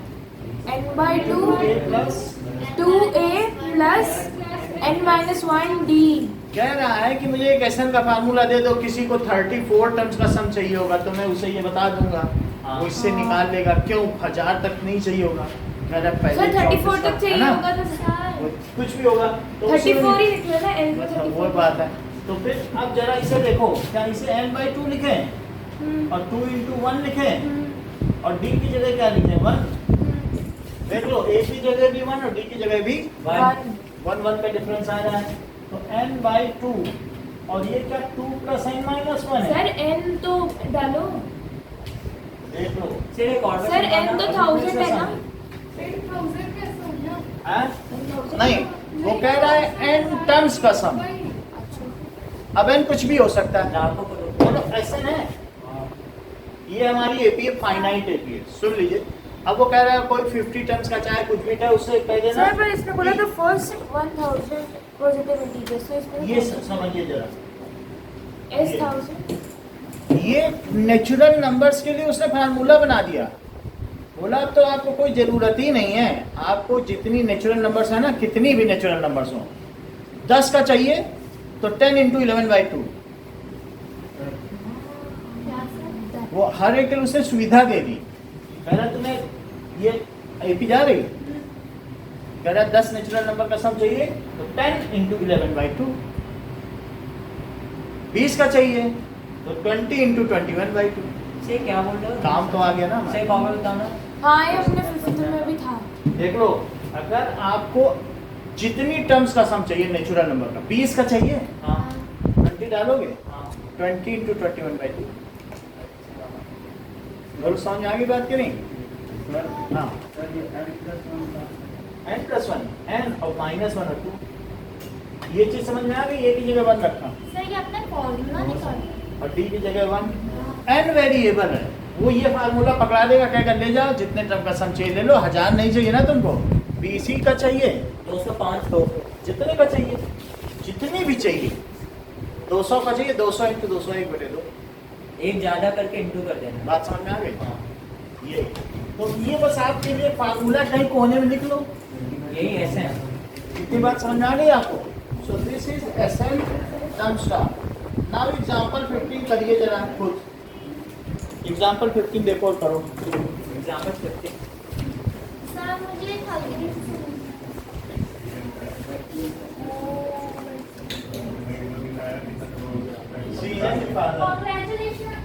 n/2 a plus, 2a + n - 1d। कह रहा है कि मुझे एक Sn का फार्मूला दे दो। किसी को 34 टर्म्स का सम चाहिए होगा तो मैं उसे ये बता दूंगा, वो इससे निकाल लेगा। क्यों? 1000 तक नहीं चाहिए होगा, मेरा पहले सर 34 34 तक है चाहिए ना? होगा तो सर वो कुछ भी होगा तो उसी 34 में- ही निकला ना एन में अच्छा, 34 वो बात है। तो फिर अब जरा इसे देखो, क्या इसे n/2 लिखें हम्म, और 2 × 1 लिखें हम्म, और d की जगह क्या लिखें 1। हम्म, देख लो a की जगह भी 1 और d की जगह भी वन 1 का डिफरेंस आ रहा है। तो n/2 और ये क्या 2 + n - 1 है। सर एन तो डालो देख लो सर एक और सर एन तो 1000 है ना हाँ? नहीं, वो कह रहा है n टर्म्स का सम। अब n कुछ भी हो सकता है। आपको करो बोलो ऐसे है, ये हमारी एपीए फाइनाइट एपीए, सुन लीजिए। अब वो कह रहा है कोई 50 टर्म्स का चाहे कुछ भी था उससे कह देना। सर पर इसने बोला तो फर्स्ट 1000 पॉजिटिव इंटीजर तो इसमें ये समझिए जरा, एस 1000 ये नेचुरल नंबर्स के लिए उसने फार्मूला बना दिया। बोला अब तो आपको कोई ज़रूरत ही नहीं है, आपको जितनी नेचुरल नंबर्स है ना, कितनी भी नेचुरल नंबर्स हो, 10 का चाहिए तो 10 × 11/2। वो हर एक के लिए उसने सुविधा दे दी। कह रहा तुम्हें ये एपी जा रही, कह रहा 10 नेचुरल नंबर का सम चाहिए तो 10 × 11/2। 20 का चाहिए तो 20 × 21/2। से क्या बोल रहे हो काम तो आ गया ना से हमारा। पावर बताओ ना हाँ ये अपने 50 में भी था देख लो, अगर आपको जितनी टर्म्स का सम चाहिए नेचुरल नंबर का, 20 का चाहिए, हाँ 20 डालोगे, हाँ 20 × 21/2। और समझ में आ गई बात करें? हाँ, n+1 n और -1 और 2, ये चीज समझ में आ गई। a की जगह 1 रखा सर ये अपना फॉर्मूला निकालो। और d की जगह 1। n वेरिएबल है, वो ये फार्मूला पकड़ा देगा, कहेगा ले जाओ जितने टर्म का सम चाहिए ले लो। 1000 नहीं चाहिए ना तुमको, 20 ही का चाहिए, 205 तो जितने का चाहिए, जितनी भी चाहिए, 200 का चाहिए, 200 × 201/2। एक ज्यादा करके इंटू कर देना बात समझ में आ गई? ये तो ये बस आपके लिए फार्मूला कहीं कोने में लिख लो। यही ऐसे है इतनी बात समझ में आ गई आपको? So this is SN term star. Now example 15 करिए जरा खुद। एग्जांपल 15 देखो और करो। एग्जाम्पल 50 सर मुझे हल्दी सीजन फादर कांग्रेचुलेशन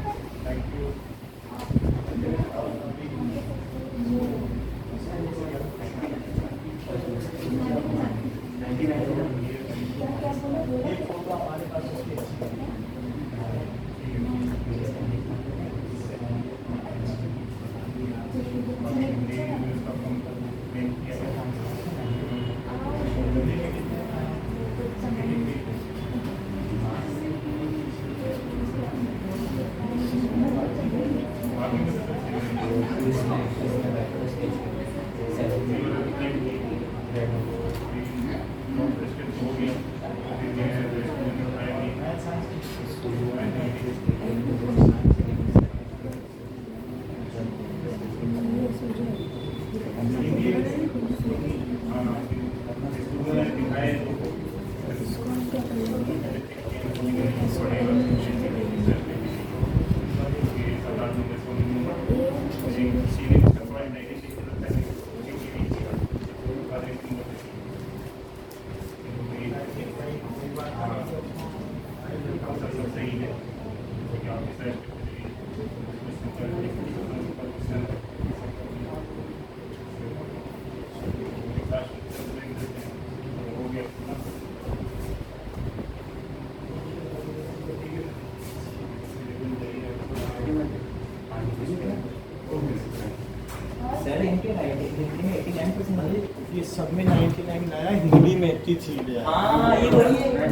सर इनके राइटिंग में 89% वाले ये सब में 99 लाया, हिंदी में 83 लिया। हाँ ये वही है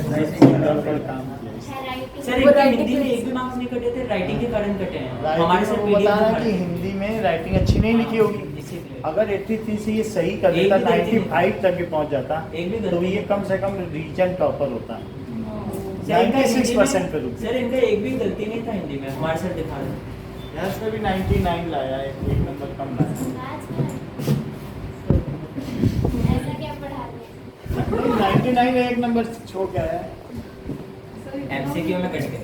काम किया है राइटिंग सर इनके हिंदी में एक भी मार्क्स नहीं कटे थे राइटिंग के कारण कटे हैं हमारे सर राइटिंग बता रहा है कि पीडीएफ हिंदी में राइटिंग अच्छी नहीं लिखी होगी। इसीलिए अगर 83 से ये सही कर एक देता, भी गलती नहीं। 95 तक भी पहुंच जाता, एक भी तो गलती ये कम से कम रीजन टॉपर होता। सर इनका हिंदी 96% पे में रुके। सर इनका एक भी गलती नहीं था हिंदी में हमारे सर दिखा रहे थे यस में भी 99 लाया है, एक नंबर कम लाया। ऐसा क्या पढ़ा रहे 99 एक नंबर छोड़ के आया है। एमसीक्यू में कट गए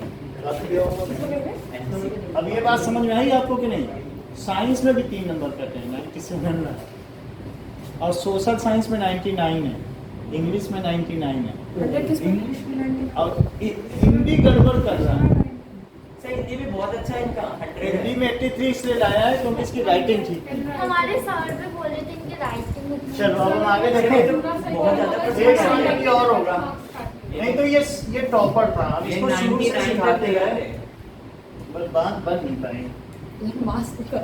अब ये बात समझ में आई आपको कि नहीं? साइंस में भी 3 नंबर कटे हैं, 97 ना। और सोशल साइंस में 99 है, इंग्लिश में 99 है, 100 किस इंग्लिश में 90 और हिंदी गड़बड़ कर रहा है। सर हिंदी भी बहुत अच्छा है इनका 100 हिंदी है। में 83 इसलिए लाया है क्योंकि इसकी राइटिंग ठीक है। हमारे सर भी बोले थे इनके राइटिंग में चलो अब हम आगे सर, ये देखें। तो बहुत ज़्यादा एक परसेंट सवाल की और होगा, नहीं तो ये टॉपर था, अब ये इसको शुरू से 99 सिखाते तक गए, बस बात बन नहीं पाई। मास्क कर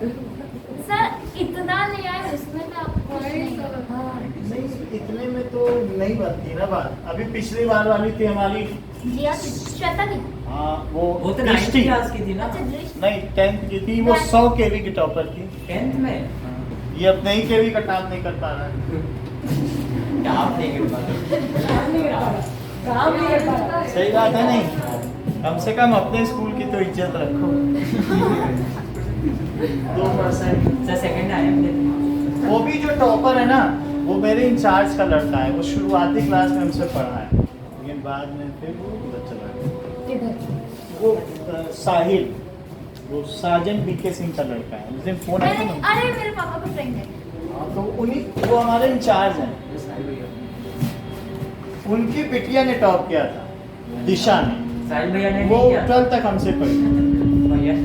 सर इतना ले आए उसमें तो आपको कुछ नहीं। हाँ। नहीं इतने में तो नहीं बनती ना बात। अभी पिछली बार वाली थी हमारी, जिया श्वेता की हाँ वो तो 9th दृष्टि, क्लास की थी ना अच्छा दृष्टि नहीं 10th की थी, वो 100 केवी की टॉपर थी। 10th में ये अब नहीं केवी का टॉप नहीं कर पा रहा है। क्या आप नहीं कर पाते काम नहीं कर पा रहा। सही बात है नहीं, कम से कम अपने स्कूल की तो इज्जत रखो। 2%। सर सेकंड आए हमने वो भी जो टॉपर है ना, वो मेरे इंचार्ज का लड़का है, वो शुरुआती क्लास में हमसे पढ़ा है, लेकिन बाद में फिर वो उधर चला गया। किधर? वो साहिल, वो साजन बीके सिंह का लड़का है, उस दिन फोन आया था ना। अरे मेरे पापा का फ्रेंड है। हाँ, तो उन्हीं, वो हमारे इंचार्ज हैं। उनकी बिटिया ने टॉप किया था, दिशा ने। साहिल भैया ने वो नहीं किया 12 तक हमसे पढ़ी, भैया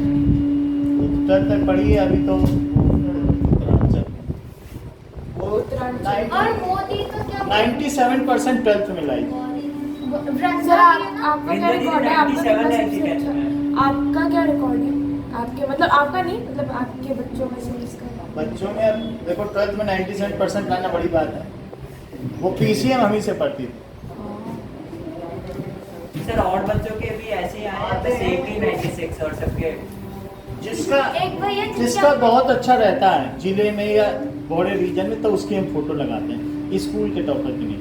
12 तक पढ़ी है, अभी तो उत्तरांचल। वो और मोदी तो क्या 97% 12th में लाई। सर आपका क्या रिकॉर्ड है? आपका कितना 97 सबसे है, अच्छा? आपका क्या रिकॉर्ड है? आपके मतलब आपका नहीं, मतलब आपके बच्चों में से किसका? बच्चों में अब देखो 12th में 97% लाना बड़ी बात है। वो PCM हम ही से पढ़ती थी। सर और बच्चों के भी ऐसे ही आए हैं, बस 80 96 और सबके जिसका एक भैया जिसका बहुत अच्छा रहता है जिले में या बड़े रीजन में, तो उसकी हम फोटो लगाते हैं, स्कूल के टॉपर की नहीं,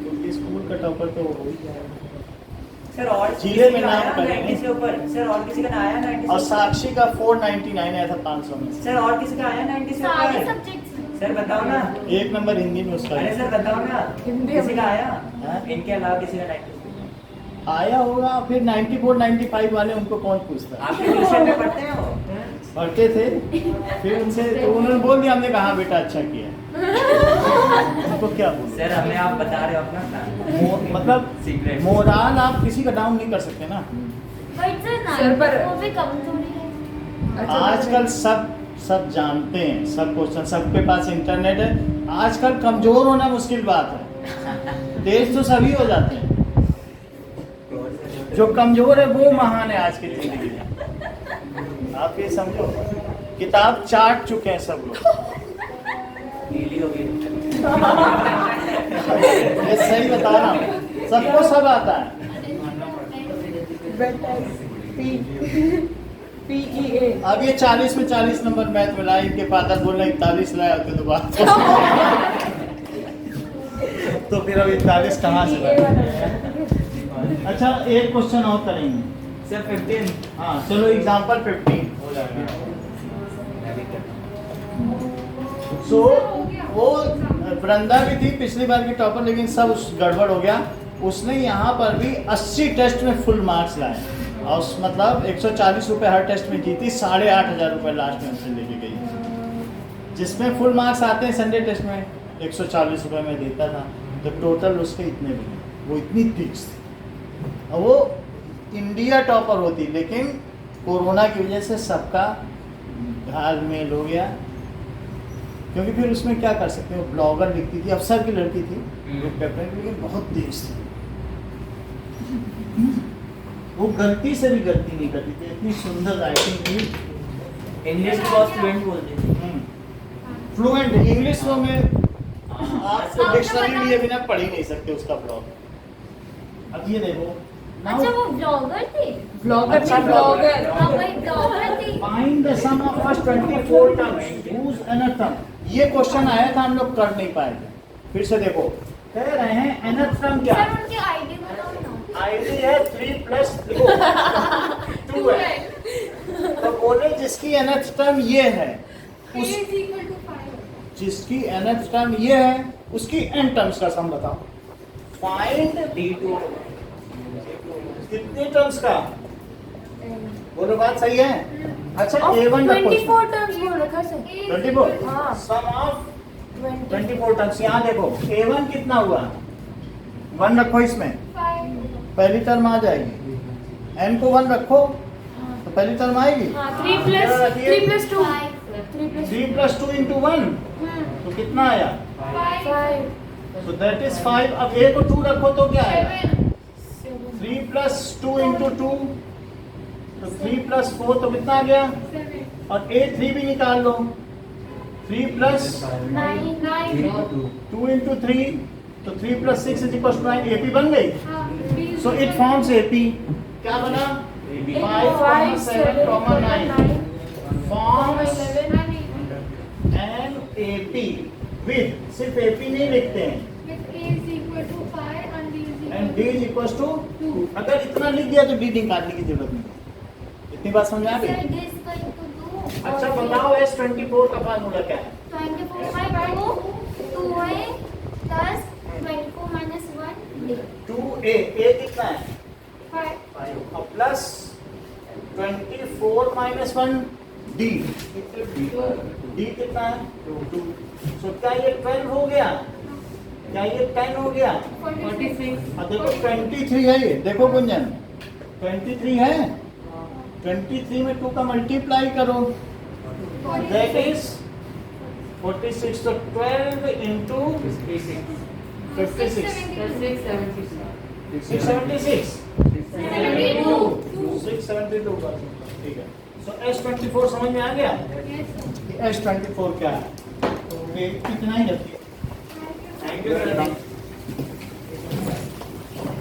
क्योंकि स्कूल का टॉपर तो हो ही जाएगा। सर और जिले में किसी का नाम आया करेंगे। 90 से ऊपर सर और किसी का ना आया 90 और से साक्षी का 499 आया था 500 में से। सर और किसी का आया 90 से सारे ऊपर सब्जेक्ट्स सर बताओ ना। एक नंबर हिंदी में उसका अरे है। सर बताओ ना हिंदी किसी का आया हाँ? इनके अलावा किसी का 90 आया होगा, फिर 94 95 वाले उनको कौन पूछता है? आपके ट्यूशन में पढ़ते हैं वो पढ़ते थे, फिर उनसे तो उन्होंने बोल दिया, हमने कहा बेटा अच्छा किया। उनको क्या बोलूं? सर हमें आप बता रहे हो अपना plan। मतलब Secret। मोराल आप किसी का डाउन नहीं कर सकते ना। बट सर, पर- वो भी कम थोड़ी है। अच्छा, आजकल सब जानते हैं, सब क्वेश्चन, सबके पास इंटरनेट है। आजकल कमजोर होना मुश्किल बात है, तेज तो सभी हो जाते हैं। जो कमजोर है वो महान है आज की जिंदगी में। आप ये समझो, किताब चाट चुके हैं सब लोग। गीली हो गई ये सही बता रहा हूँ, सबको सब आता है। PEA अब ये 40 में 40 नंबर मैथ में लाए, इनके फादर बोल रहे 41 लाए होते तो बात तो फिर अब 41 कहाँ से लाए? अच्छा एक क्वेश्चन और करेंगे सर 15 हाँ, चलो एग्जाम्पल 15 हो जाएगा। सो वो वृंदा भी थी पिछली बार की टॉपर, लेकिन सब उस गड़बड़ हो गया। उसने यहाँ पर भी 80 टेस्ट में फुल मार्क्स लाए, और मतलब 140 रुपये हर टेस्ट में जीती, 8,500 रुपये लास्ट में हमसे लेके गई। जिसमें फुल मार्क्स आते हैं संडे टेस्ट में 140 रुपये में देता था, तो टोटल उसके इतने बने। वो इतनी तीक्ष थी, और वो इंडिया टॉपर होती, लेकिन कोरोना की वजह से सबका घालमेल हो गया। क्योंकि फिर उसमें क्या कर सकते हैं, वो ब्लॉगर लिखती थी, अफसर की लड़की थी, लेकिन बहुत तेज थी। वो गलती से भी गलती नहीं करती थी, इतनी सुंदर राइटिंग थी। इंग्लिश बहुत फ्लुएंट बोलते थे फ्लुएंट इंग्लिश तो में आप तो डिक्शनरी लिए बिना पढ़ ही नहीं सकते उसका ब्लॉग। अब ये देखो अच्छा वो ब्लॉगर थे। ब्लॉगर अच्छा, ब्लॉगर हाँ वही ब्लॉगर थे। Find the sum of first 24 terms use another term. ये क्वेश्चन आया था, हम लोग कर नहीं पाए थे। फिर से देखो, कह रहे हैं अनदर टर्म क्या सर है? उनके आईडी बताओ ना। आईडी है 3 + 2 है। तो बोले जिसकी nth टर्म ये है, उस जिसकी nth टर्म ये है, उसकी n टर्म्स का सम बताओ। फाइंड D2 कितने टर्म्स का? बोलो बात सही है? अच्छा A1 का 24 टर्म्स बोल रखा सर। 24 हाँ। सम ऑफ 24 टर्म्स। यहाँ देखो A1 कितना हुआ, 1 रखो इसमें, पहली टर्म आ जाएगी। n को 1 रखो तो पहली टर्म आएगी। 3 plus 2. 3 plus 2 into 1 तो कितना आया, 5. तो दैट इज 5। अब A को 2 रखो तो क्या आएगा, 3 plus 2 into 2 तो 3 plus 4 तो कितना आ गया, और A3 भी निकाल लो, 3 plus 2 into 3 तो 3 plus 6 is equals to 9। AP बन गई। So it forms AP। क्या बना, 5, 7, 9 फॉर्म्स एन AP विद, सिर्फ AP नहीं लिखते हैं, and D is equals to 2। अगर इतना लिख दिया तो D निकालने की जरूरत नहीं। इतनी बात समझ आ गई। अच्छा बताओ S24 का फार्मूला क्या है। 24 by 2 2a plus 24 minus 1 2a, A कितना है 5, और प्लस 24 माइनस 1 D, D कितना है 2। सो क्या ये 12 हो गया, क्या ये 10 हो गया, 46। और देखो 23 है, ये देखो गुंजन 23 है, 23 में 2 का मल्टीप्लाई करो, दैट इज 46। तो 12 into 56 676 672 का, ठीक है। सो S24 समझ में आ गया। S24 क्या है, तो ये इतना ही रखिए। Thank you very much.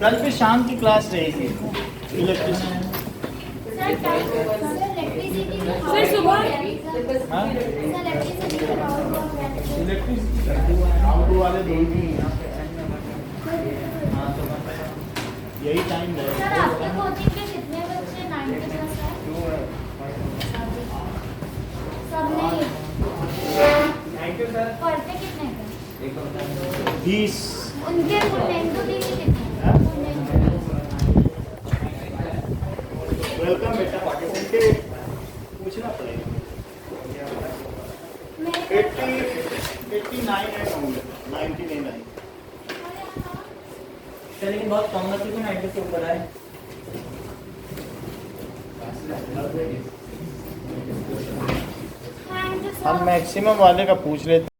कल भी शाम की क्लास रहेगी इलेक्ट्रिसिटी। सर सुबह हाँ इलेक्ट्रिसिटी वाले दो ही, हाँ तो यही टाइम सर आपके कोचिंग के कितने बच्चे 9th क्लास है? सब नहीं। Thank you sir. पढ़ते कितने का? 20। उनके फुल कितने? वेलकम बेटा, उनके पूछना पड़ेगा। 89 है होंगे, 90 नहीं नहीं। सर लेकिन बहुत कम है, क्योंकि 90 से ऊपर आए। थैंक यू हम सर। मैक्सिमम वाले का पूछ लेते हैं।